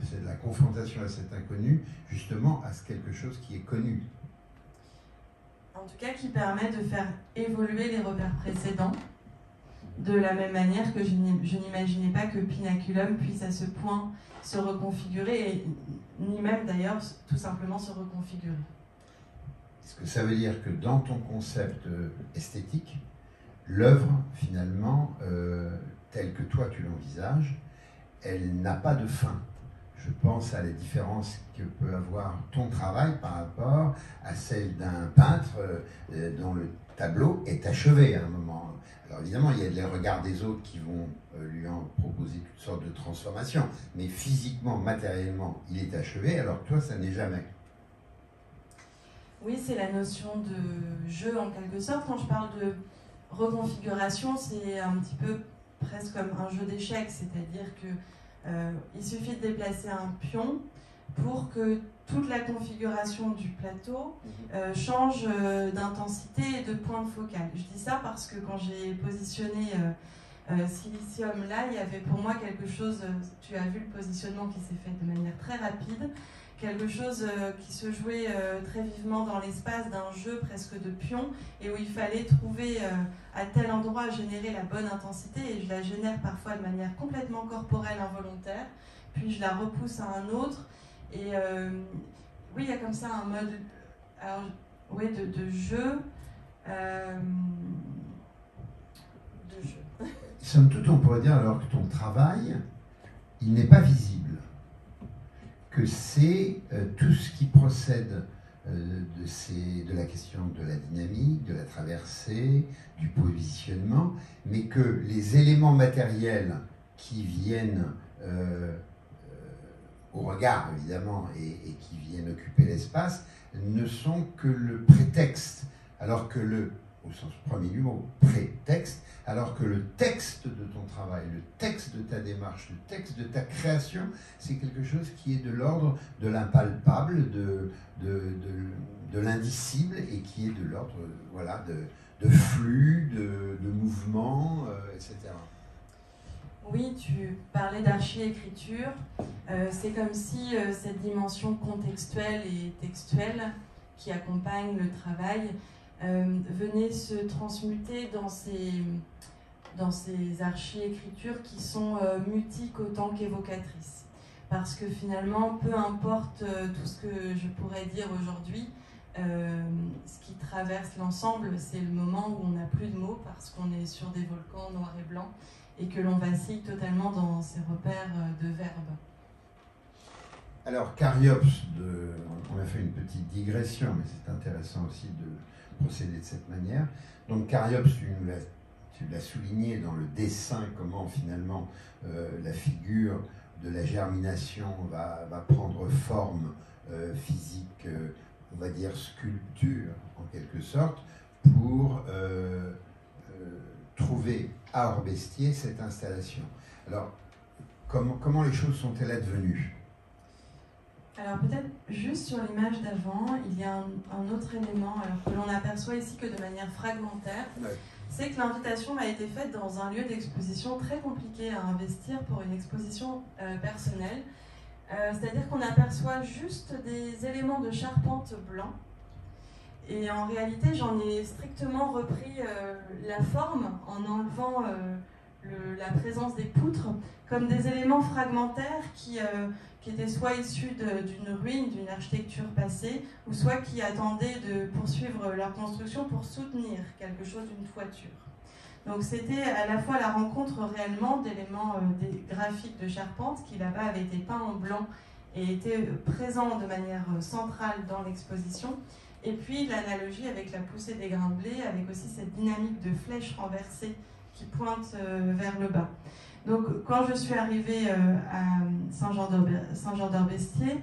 c'est la confrontation à cet inconnu, justement à quelque chose qui est connu. En tout cas, qui permet de faire évoluer les repères précédents, de la même manière que je n'imaginais pas que Pinaculum puisse à ce point se reconfigurer, et ni même d'ailleurs tout simplement se reconfigurer. Est-ce que ça veut dire que dans ton concept esthétique, l'œuvre, finalement, telle que toi tu l'envisages, elle n'a pas de fin? Je pense à la différence que peut avoir ton travail par rapport à celle d'un peintre dont le tableau est achevé à un moment. Alors évidemment, il y a les regards des autres qui vont lui en proposer toutes sortes de transformations, mais physiquement, matériellement, il est achevé, alors que toi, ça n'est jamais. Oui, c'est la notion de jeu en quelque sorte. Quand je parle de reconfiguration, c'est un petit peu presque comme un jeu d'échecs, c'est-à-dire que il suffit de déplacer un pion pour que toute la configuration du plateau change d'intensité et de point de focal. Je dis ça parce que quand j'ai positionné Silicium là, il y avait pour moi quelque chose, tu as vu le positionnement qui s'est fait de manière très rapide, quelque chose qui se jouait très vivement dans l'espace d'un jeu presque de pion, et où il fallait trouver à tel endroit, générer la bonne intensité, et je la génère parfois de manière complètement corporelle, involontaire, puis je la repousse à un autre, et oui, il y a comme ça un mode oui, de jeu. Somme toute, on pourrait dire alors que ton travail, il n'est pas visible, que c'est tout ce qui procède de la question de la dynamique, de la traversée, du positionnement, mais que les éléments matériels qui viennent au regard, évidemment, et qui viennent occuper l'espace, ne sont que le prétexte, alors que au sens premier du mot, prétexte, alors que le texte de ton travail, le texte de ta démarche, le texte de ta création, c'est quelque chose qui est de l'ordre de l'impalpable, de l'indicible, et qui est de l'ordre voilà, de flux, de mouvement, etc. Oui, tu parlais d'archi-écriture. C'est comme si cette dimension contextuelle et textuelle qui accompagne le travail venait se transmuter dans ces archi-écritures qui sont mutiques autant qu'évocatrices. Parce que finalement, peu importe tout ce que je pourrais dire aujourd'hui, ce qui traverse l'ensemble, c'est le moment où on n'a plus de mots parce qu'on est sur des volcans noirs et blancs et que l'on vacille totalement dans ces repères de verbes. Alors, Cariops, on a fait une petite digression, mais c'est intéressant aussi de procéder de cette manière. Donc, Cariops, tu l'as souligné dans le dessin, comment finalement la figure de la germination va prendre forme physique, on va dire sculpture en quelque sorte, pour trouver à Orbestier cette installation. Alors, comment les choses sont-elles advenues? Alors peut-être juste sur l'image d'avant, il y a un autre élément alors que l'on aperçoit ici que de manière fragmentaire. Ouais. C'est que l'invitation m'a été faite dans un lieu d'exposition très compliqué à investir pour une exposition personnelle. C'est-à-dire qu'on aperçoit juste des éléments de charpente blanc Et en réalité, j'en ai strictement repris la forme en enlevant la présence des poutres comme des éléments fragmentaires qui étaient soit issus d'une ruine, d'une architecture passée, ou soit qui attendaient de poursuivre leur construction pour soutenir quelque chose d'une toiture. Donc c'était à la fois la rencontre réellement d'éléments graphiques de charpente qui là-bas avaient été peints en blanc et étaient présents de manière centrale dans l'exposition, et puis l'analogie avec la poussée des grains de blé, avec aussi cette dynamique de flèches renversées qui pointe vers le bas. Donc quand je suis arrivée à Saint-Jean-d'Herbestier,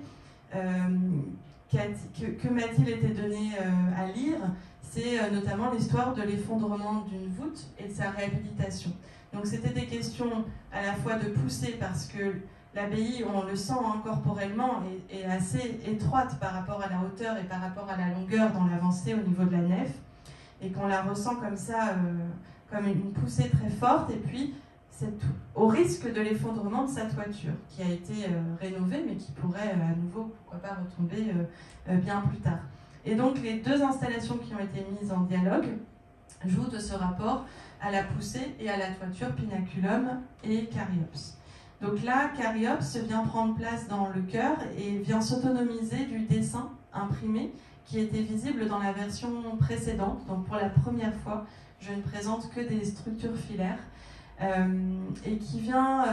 que m'a-t-il été donné à lire? C'est notamment l'histoire de l'effondrement d'une voûte et de sa réhabilitation. Donc c'était des questions à la fois de poussée, parce que l'abbaye, on le sent corporellement, est assez étroite par rapport à la hauteur et par rapport à la longueur dans l'avancée au niveau de la nef, et qu'on la ressent comme ça, comme une poussée très forte, et puis au risque de l'effondrement de sa toiture, qui a été rénovée, mais qui pourrait à nouveau, pourquoi pas, retomber bien plus tard. Et donc les deux installations qui ont été mises en dialogue jouent de ce rapport à la poussée et à la toiture, Pinaculum et Caryopse. Donc là, Caryopse vient prendre place dans le chœur et vient s'autonomiser du dessin imprimé qui était visible dans la version précédente. Donc pour la première fois, je ne présente que des structures filaires et qui vient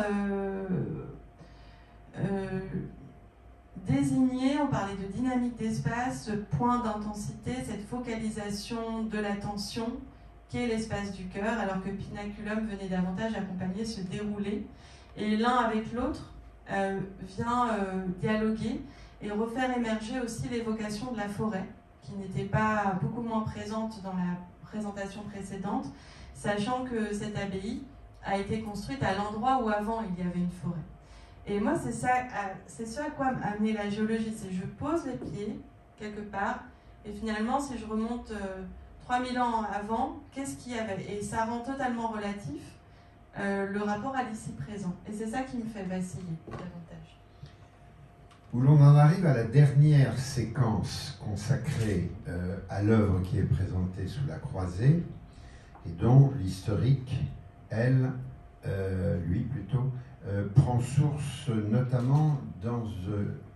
désigner, on parlait de dynamique d'espace, ce point d'intensité, cette focalisation de l'attention qu'est l'espace du cœur, alors que Pinaculum venait davantage accompagner ce déroulé. Et l'un avec l'autre vient dialoguer et refaire émerger aussi l'évocation de la forêt, qui n'était pas beaucoup moins présente dans la présentation précédente, sachant que cette abbaye a été construite à l'endroit où avant il y avait une forêt. Et moi, c'est ce à quoi m'a amené la géologie, c'est je pose les pieds quelque part, et finalement, si je remonte 3000 ans avant, qu'est-ce qu'il y avait? Et ça rend totalement relatif le rapport à l'ici présent. Et c'est ça qui me fait vaciller davantage. Où l'on en arrive à la dernière séquence consacrée à l'œuvre qui est présentée sous la croisée, et dont l'historique, lui plutôt, prend source notamment dans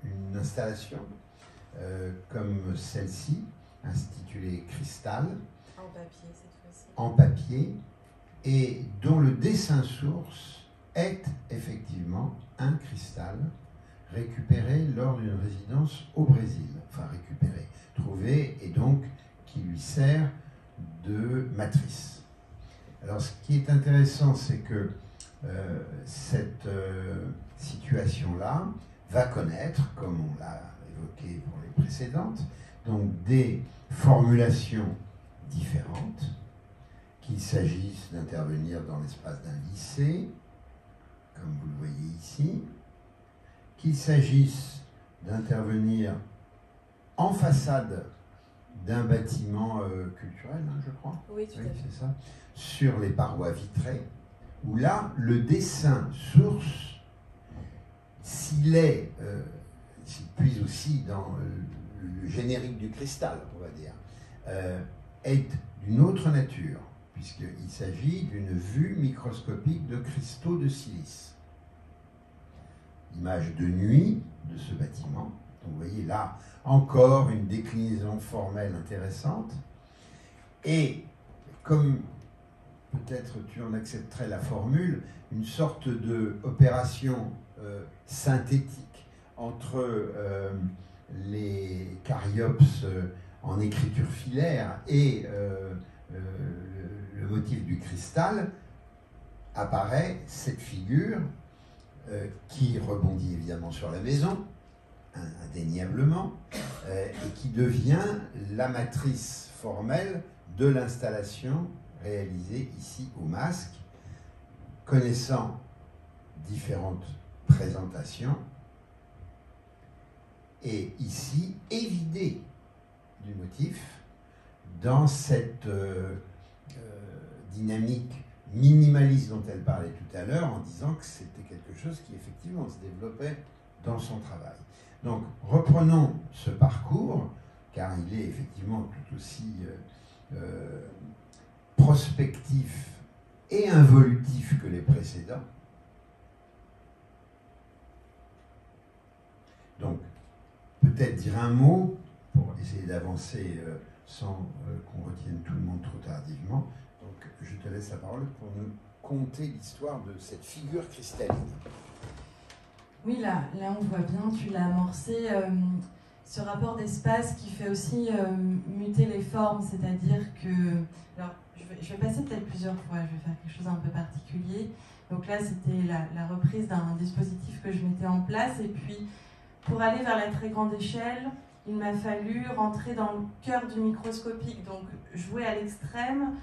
une installation comme celle-ci, intitulée Cristal, en papier cette fois-ci, en papier, et dont le dessin source est effectivement un cristal récupéré lors d'une résidence au Brésil, enfin récupéré, trouvé, et donc qui lui sert de matrice. Alors ce qui est intéressant, c'est que cette situation-là va connaître, comme on l'a évoqué pour les précédentes, donc des formulations différentes, qu'il s'agisse d'intervenir dans l'espace d'un lycée, comme vous le voyez ici, qu'il s'agisse d'intervenir en façade d'un bâtiment culturel, je crois. Oui, tout à fait. C'est ça. Sur les parois vitrées, où là, le dessin source, s'il puise aussi dans le générique du cristal, on va dire, est d'une autre nature, puisqu'il s'agit d'une vue microscopique de cristaux de silice. Image de nuit de ce bâtiment. Donc vous voyez là encore une déclinaison formelle intéressante. Et comme peut-être tu en accepterais la formule, une sorte d'opération synthétique entre les caryopses en écriture filaire et le motif du cristal, apparaît cette figure qui rebondit évidemment sur la maison, indéniablement, et qui devient la matrice formelle de l'installation réalisée ici au Masque, connaissant différentes présentations, et ici évidée du motif dans cette dynamique minimaliste dont elle parlait tout à l'heure, en disant que c'était quelque chose qui effectivement se développait dans son travail. Donc reprenons ce parcours, car il est effectivement tout aussi prospectif et involutif que les précédents. Donc, peut-être dire un mot pour essayer d'avancer sans qu'on retienne tout le monde trop tardivement. Donc, je te laisse la parole pour nous conter l'histoire de cette figure cristalline. Oui, là on voit bien, tu l'as amorcé, ce rapport d'espace qui fait aussi muter les formes, c'est-à-dire que... Alors, je vais passer peut-être plusieurs fois, je vais faire quelque chose d'un peu particulier. Donc là, c'était la reprise d'un dispositif que je mettais en place, et puis pour aller vers la très grande échelle, il m'a fallu rentrer dans le cœur du microscopique, donc jouer à l'extrême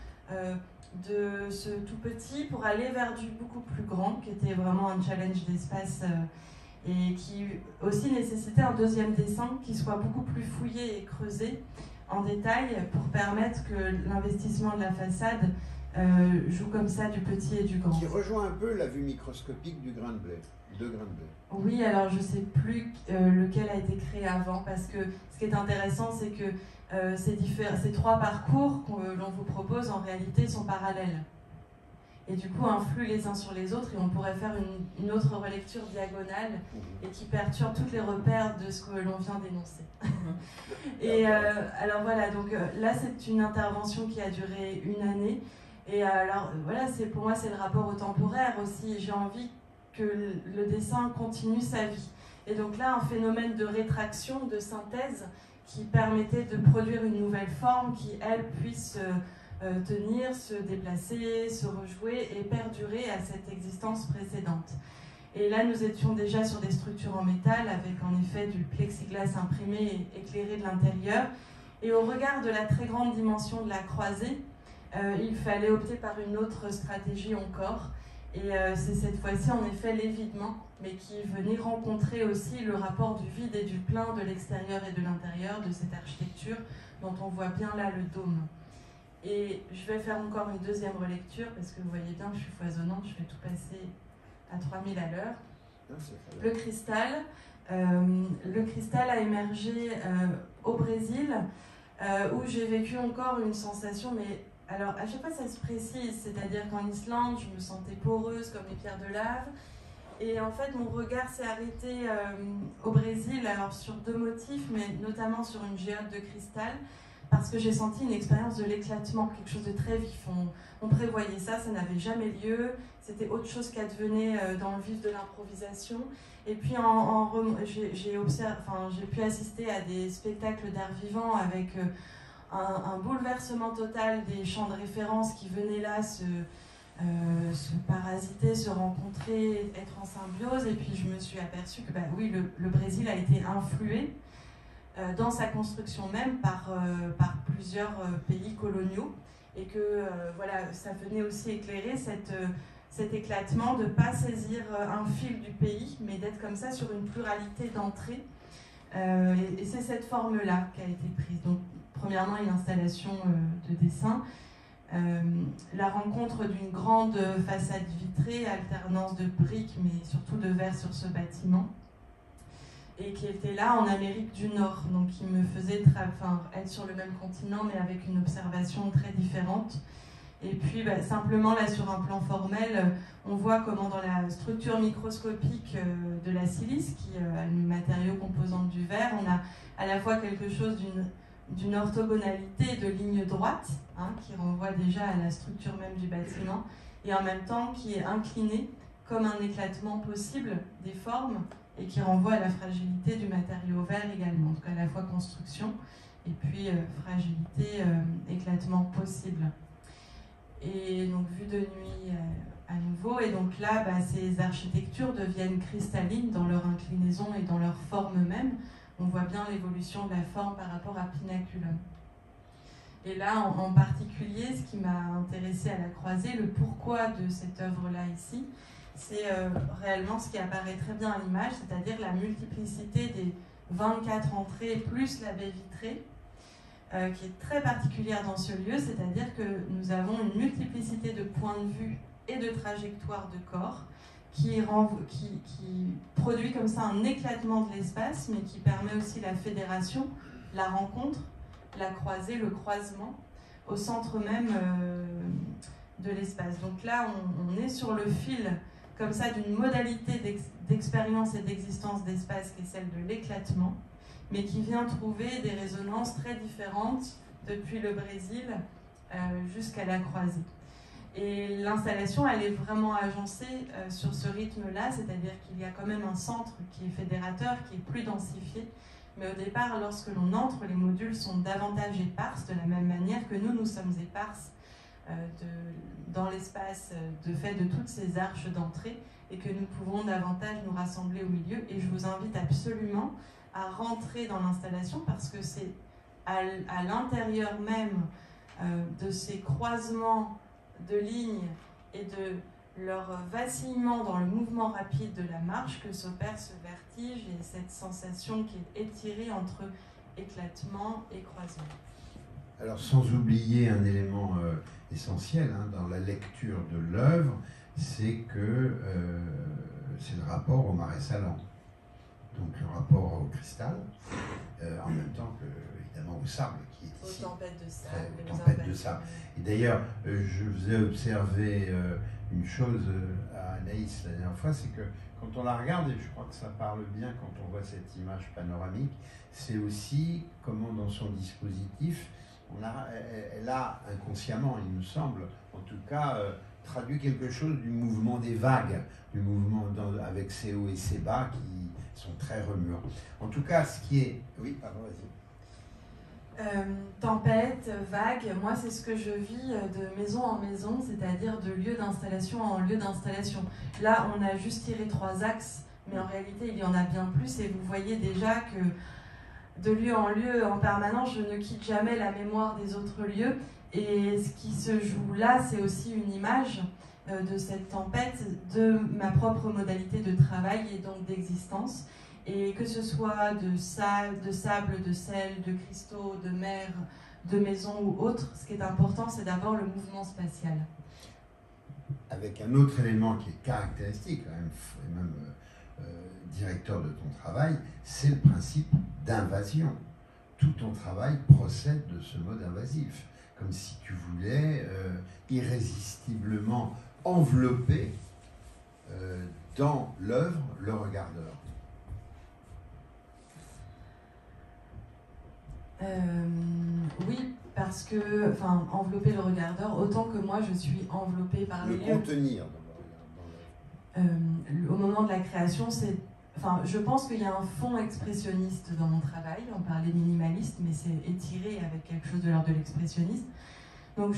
de ce tout petit pour aller vers du beaucoup plus grand, qui était vraiment un challenge d'espace et qui aussi nécessitait un deuxième dessin qui soit beaucoup plus fouillé et creusé en détail pour permettre que l'investissement de la façade joue comme ça du petit et du grand. Qui rejoint un peu la vue microscopique du grain de blé, de grain de blé. Oui, alors je ne sais plus lequel a été créé avant, parce que ce qui est intéressant, c'est que ces trois parcours que l'on vous propose, en réalité, sont parallèles. Et du coup, influent les uns sur les autres, et on pourrait faire une autre relecture diagonale et qui perturbe tous les repères de ce que l'on vient d'énoncer. Et alors voilà, donc là, c'est une intervention qui a duré 1 année. Et alors voilà, pour moi, c'est le rapport au temporaire aussi. J'ai envie que le dessin continue sa vie. Et donc là, un phénomène de rétraction, de synthèse, qui permettait de produire une nouvelle forme qui, elle, puisse tenir, se déplacer, se rejouer et perdurer à cette existence précédente. Et là, nous étions déjà sur des structures en métal, avec en effet du plexiglas imprimé et éclairé de l'intérieur. Et au regard de la très grande dimension de la croisée, il fallait opter par une autre stratégie encore. Et c'est cette fois-ci en effet l'évidement, mais qui venait rencontrer aussi le rapport du vide et du plein de l'extérieur et de l'intérieur de cette architecture dont on voit bien là le dôme. Et je vais faire encore une deuxième relecture parce que vous voyez bien que je suis foisonnante, je vais tout passer à 3000 à l'heure. Le cristal a émergé au Brésil où j'ai vécu encore une sensation, mais alors, à chaque fois, ça se précise, c'est-à-dire qu'en Islande, je me sentais poreuse comme les pierres de lave. Et en fait, mon regard s'est arrêté au Brésil, alors sur 2 motifs, mais notamment sur une géode de cristal, parce que j'ai senti une expérience de l'éclatement, quelque chose de très vif. On prévoyait ça, ça n'avait jamais lieu, c'était autre chose qu'advenait dans le vif de l'improvisation. Et puis, j'ai pu assister à des spectacles d'art vivant avec... un bouleversement total des champs de référence qui venaient là se parasiter, se rencontrer, être en symbiose. Et puis je me suis aperçue que oui, le Brésil a été influé dans sa construction même par plusieurs pays coloniaux, et que voilà, ça venait aussi éclairer cet éclatement de ne pas saisir un fil du pays, mais d'être comme ça sur une pluralité d'entrées. Et c'est cette forme-là qui a été prise. Donc, premièrement, une installation de dessin, la rencontre d'une grande façade vitrée, alternance de briques, mais surtout de verre sur ce bâtiment, et qui était là en Amérique du Nord, donc qui me faisait être sur le même continent, mais avec une observation très différente. Et puis, simplement, là, sur un plan formel, on voit comment dans la structure microscopique de la silice, qui est le matériau composant du verre, on a à la fois quelque chose d'une orthogonalité de lignes droites, qui renvoie déjà à la structure même du bâtiment, et en même temps qui est incliné comme un éclatement possible des formes, et qui renvoie à la fragilité du matériau verre également, donc à la fois construction, et puis fragilité, éclatement possible. Et donc vue de nuit à nouveau, et donc là, ces architectures deviennent cristallines dans leur inclinaison et dans leur forme même. On voit bien l'évolution de la forme par rapport à Pinaculum. Et là, en particulier, ce qui m'a intéressée à la croisée, le pourquoi de cette œuvre-là ici, c'est réellement ce qui apparaît très bien à l'image, c'est-à-dire la multiplicité des 24 entrées plus la baie vitrée, qui est très particulière dans ce lieu, c'est-à-dire que nous avons une multiplicité de points de vue et de trajectoires de corps qui produit comme ça un éclatement de l'espace, mais qui permet aussi la fédération, la rencontre, la croisée, le croisement, au centre même de l'espace. Donc là, on est sur le fil, comme ça, d'une modalité d'expérience et d'existence d'espace qui est celle de l'éclatement, mais qui vient trouver des résonances très différentes depuis le Brésil jusqu'à la croisée. Et l'installation, elle est vraiment agencée sur ce rythme-là, c'est-à-dire qu'il y a quand même un centre qui est fédérateur, qui est plus densifié. Mais au départ, lorsque l'on entre, les modules sont davantage éparses, de la même manière que nous sommes éparses dans l'espace de fait de toutes ces arches d'entrée, et que nous pouvons davantage nous rassembler au milieu. Et je vous invite absolument à rentrer dans l'installation, parce que c'est à l'intérieur même de ces croisements de lignes et de leur vacillement dans le mouvement rapide de la marche que s'opère ce vertige et cette sensation qui est étirée entre éclatement et croisement. Alors, sans oublier un élément essentiel dans la lecture de l'œuvre, c'est que c'est le rapport au marais salant. Donc le rapport au cristal, en même temps que, évidemment, au sable qui est ici. Aux tempêtes de sable. Aux tempêtes de sable. Et d'ailleurs, je vous ai observé une chose à Anaïs la dernière fois, c'est que quand on la regarde, et je crois que ça parle bien quand on voit cette image panoramique, c'est aussi comment dans son dispositif, elle a inconsciemment, il me semble, en tout cas, traduit quelque chose du mouvement des vagues, du mouvement avec ses hauts et ses bas qui sont très remuants. En tout cas, ce qui est... Oui, pardon, vas-y. Tempête, vague, moi c'est ce que je vis de maison en maison, c'est-à-dire de lieu d'installation en lieu d'installation. Là, on a juste tiré 3 axes, mais en réalité, il y en a bien plus, et vous voyez déjà que de lieu en lieu, en permanence, je ne quitte jamais la mémoire des autres lieux. Et ce qui se joue là, c'est aussi une image de cette tempête, de ma propre modalité de travail et donc d'existence. Et que ce soit de sable, de sel, de cristaux, de mer, de maison ou autre, ce qui est important, c'est d'abord le mouvement spatial. Avec un autre élément qui est caractéristique, quand même, et même directeur de ton travail, c'est le principe d'invasion. Tout ton travail procède de ce mode invasif, comme si tu voulais irrésistiblement envelopper dans l'œuvre le regardeur. Oui, parce que, enfin, envelopper le regardeur, autant que moi je suis enveloppée par les lieux. Le contenir dans l'œuvre. Au moment de la création, c'est... Enfin, je pense qu'il y a un fond expressionniste dans mon travail. On parlait minimaliste, mais c'est étiré avec quelque chose de l'ordre de l'expressionniste. Donc,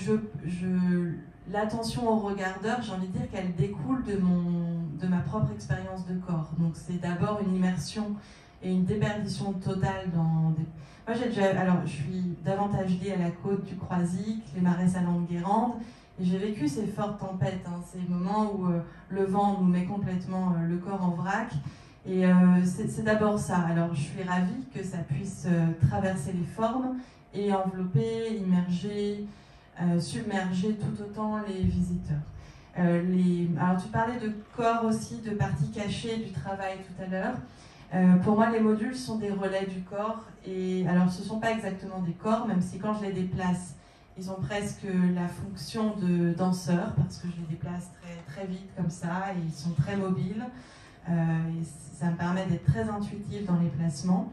l'attention au regardeur, j'ai envie de dire qu'elle découle de ma propre expérience de corps. Donc, c'est d'abord une immersion et une déperdition totale dans des... Moi, alors, je suis davantage liée à la côte du Croisic, les marais salants de Guérande, et j'ai vécu ces fortes tempêtes, ces moments où le vent nous met complètement le corps en vrac. Et c'est d'abord ça. Alors, je suis ravie que ça puisse traverser les formes et envelopper, immerger, submerger tout autant les visiteurs. Alors, tu parlais de corps aussi, de parties cachées du travail tout à l'heure. Pour moi, les modules sont des relais du corps. Et alors, ce ne sont pas exactement des corps, même si quand je les déplace, ils ont presque la fonction de danseurs, parce que je les déplace très, très vite comme ça, et ils sont très mobiles. Et ça me permet d'être très intuitive dans les placements.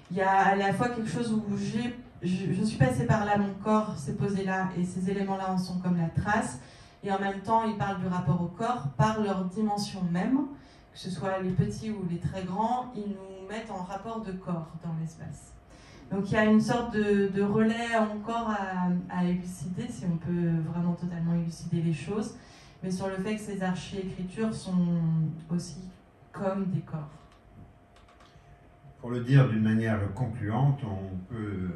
Il y a à la fois quelque chose où je suis passée par là, mon corps s'est posé là, et ces éléments-là en sont comme la trace. Et en même temps, ils parlent du rapport au corps par leur dimension même, que ce soit les petits ou les très grands, ils nous mettent en rapport de corps dans l'espace. Donc il y a une sorte de relais encore à élucider, si on peut vraiment totalement élucider les choses, mais sur le fait que ces archi-écritures sont aussi comme des corps. Pour le dire d'une manière concluante, on peut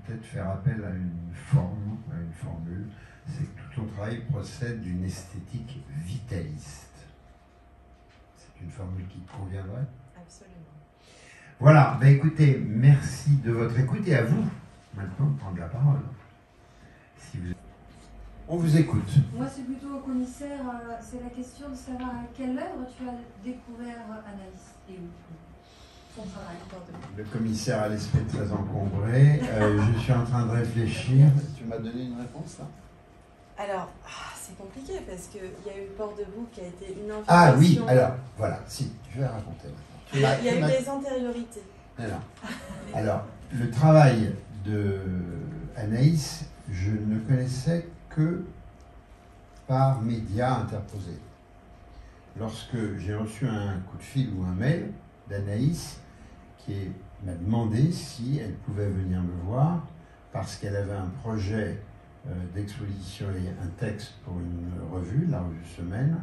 peut-être faire appel à une forme, à une formule, c'est que tout ton travail procède d'une esthétique vitaliste. C'est une formule qui te conviendrait ? Absolument. Voilà, écoutez, merci de votre écoute et à vous maintenant de prendre la parole. Si vous... On vous écoute. Moi, c'est plutôt au commissaire, c'est la question de savoir à quelle œuvre tu as découvert Anaïs et où. son travail. Le commissaire a l'esprit très encombré. Je suis en train de réfléchir. Tu m'as donné une réponse, là? Alors, c'est compliqué parce qu'il y a eu Port Debout qui a été une invitation. Ah oui, alors, voilà, si, je vais raconter maintenant. Il y a eu des antériorités. Alors, le travail de Anaïs, je ne connaissais que par médias interposés. Lorsque j'ai reçu un coup de fil ou un mail d'Anaïs qui m'a demandé si elle pouvait venir me voir parce qu'elle avait un projet d'exposition et un texte pour une revue, la revue Semaine,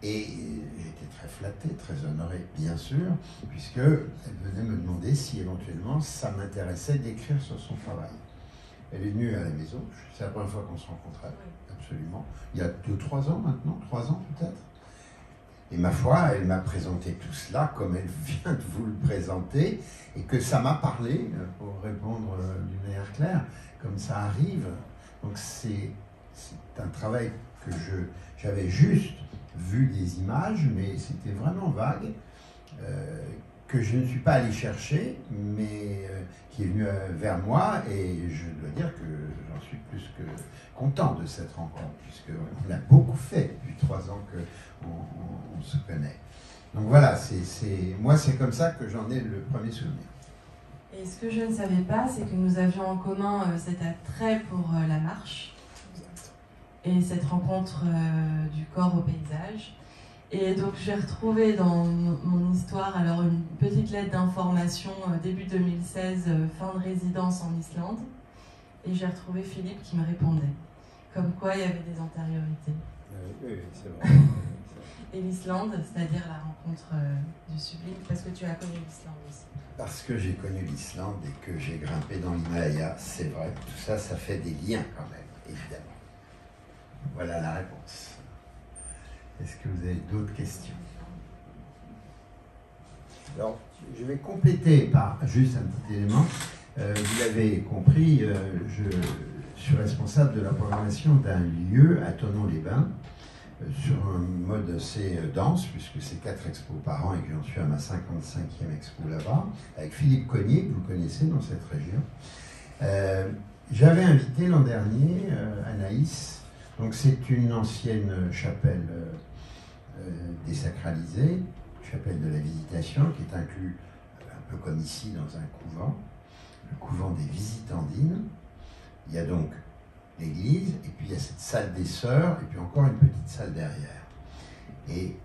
et j'étais très flatté, très honoré, bien sûr, puisqu'elle venait me demander si éventuellement ça m'intéressait d'écrire sur son travail. Elle est venue à la maison, c'est la première fois qu'on se rencontrait, absolument, il y a 2-3 ans maintenant, 3 ans peut-être. Et ma foi, elle m'a présenté tout cela comme elle vient de vous le présenter, et que ça m'a parlé, pour répondre d'une manière claire, comme ça arrive. Donc c'est un travail que j'avais juste vu des images, mais c'était vraiment vague, que je ne suis pas allé chercher, mais qui est venu vers moi, et je dois dire que j'en suis plus que content de cette rencontre, puisqu'on a beaucoup fait depuis 3 ans qu'on se connaît. Donc voilà, moi c'est comme ça que j'en ai le premier souvenir. Et ce que je ne savais pas, c'est que nous avions en commun cet attrait pour la marche et cette rencontre du corps au paysage. Et donc j'ai retrouvé dans mon histoire alors une petite lettre d'information début 2016, fin de résidence en Islande. Et j'ai retrouvé Philippe qui me répondait, comme quoi il y avait des antériorités. Oui, c'est vrai. Et l'Islande, c'est-à-dire la rencontre du sublime, parce que tu as connu l'Islande aussi. Parce que j'ai connu l'Islande et que j'ai grimpé dans l'Himalaya, c'est vrai. Tout ça, ça fait des liens quand même, évidemment. Voilà la réponse. Est-ce que vous avez d'autres questions? Alors, je vais compléter par juste un petit élément. Vous l'avez compris, je suis responsable de la programmation d'un lieu à Thonon-les-Bains, sur un mode assez dense, puisque c'est 4 expos par an et que j'en suis à ma 55e expo là-bas, avec Philippe Cognier, que vous connaissez dans cette région. J'avais invité l'an dernier Anaïs, donc c'est une ancienne chapelle désacralisée, chapelle de la Visitation, qui est inclus, un peu comme ici, dans un couvent, le couvent des Visitandines. Il y a donc l'église, et puis il y a cette salle des sœurs, et puis encore une petite salle derrière. Et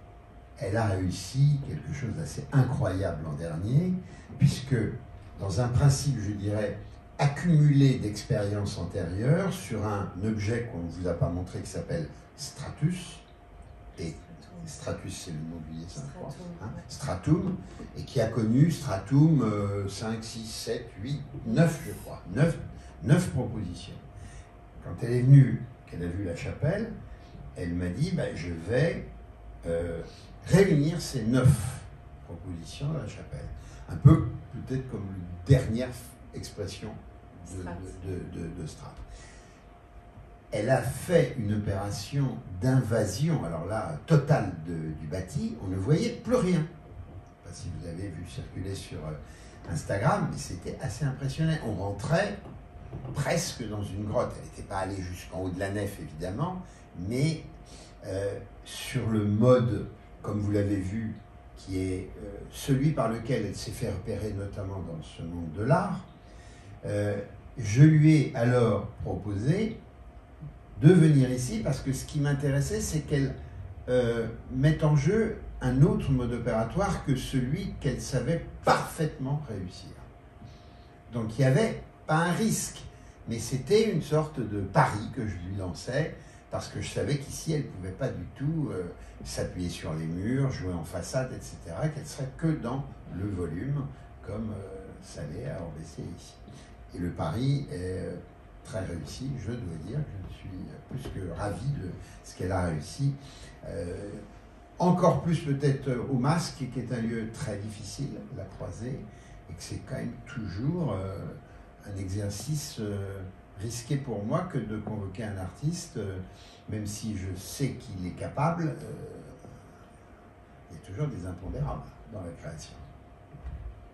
elle a réussi quelque chose d'assez incroyable l'an dernier, puisque dans un principe, je dirais, accumulé d'expériences antérieures sur un objet qu'on ne vous a pas montré qui s'appelle Stratus, et Stratus c'est le mobilier, ça je crois, hein, Stratum, et qui a connu Stratum 5, 6, 7, 8, 9 je crois, 9 propositions. Quand elle est venue, qu'elle a vu la chapelle, elle m'a dit je vais réunir ces 9 propositions dans la chapelle. Un peu peut-être comme la dernière expression de Strat. Elle a fait une opération d'invasion, alors là, totale du bâti, on ne voyait plus rien. Je ne sais pas si vous avez vu circuler sur Instagram, mais c'était assez impressionnant. On rentrait presque dans une grotte. Elle n'était pas allée jusqu'en haut de la nef, évidemment, mais sur le mode, comme vous l'avez vu, qui est celui par lequel elle s'est fait repérer, notamment dans ce monde de l'art, je lui ai alors proposé de venir ici, parce que ce qui m'intéressait, c'est qu'elle mette en jeu un autre mode opératoire que celui qu'elle savait parfaitement réussir. Donc il n'y avait pas un risque, mais c'était une sorte de pari que je lui lançais, parce que je savais qu'ici, elle ne pouvait pas du tout s'appuyer sur les murs, jouer en façade, etc., qu'elle serait que dans le volume, comme ça l'est à Orbessier ici. Et le pari est très réussi, je dois dire, je suis plus que ravi de ce qu'elle a réussi. Encore plus peut-être au Masque, qui est un lieu très difficile, la croisée, et que c'est quand même toujours un exercice risqué pour moi que de convoquer un artiste, même si je sais qu'il est capable, il y a toujours des impondérables dans la création.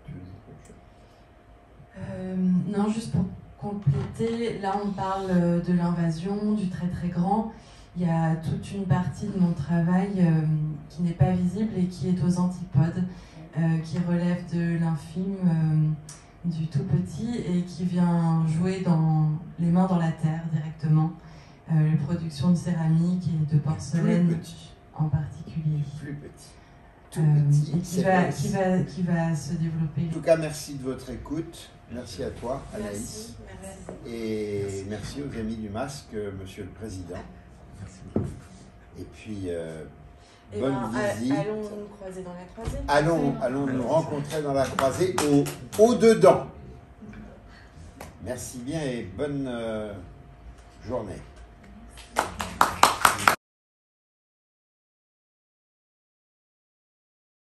Tu veux dire quelque chose ? Non, juste pour compléter, là on parle de l'invasion, du très très grand. Il y a toute une partie de mon travail qui n'est pas visible et qui est aux antipodes, qui relève de l'infime, du tout petit et qui vient jouer dans les mains dans la terre directement. Les productions de céramique et de porcelaine plus petit. En particulier. Plus petit. Tout petit. Et qui va se développer. En tout cas, merci de votre écoute. Merci à toi, Anaïs. Merci. Et merci aux amis du masque, Monsieur le Président. Et puis, bonne visite. Allons nous croiser dans la croisée. Allons nous rencontrer dans la croisée au-dedans. Merci bien et bonne journée.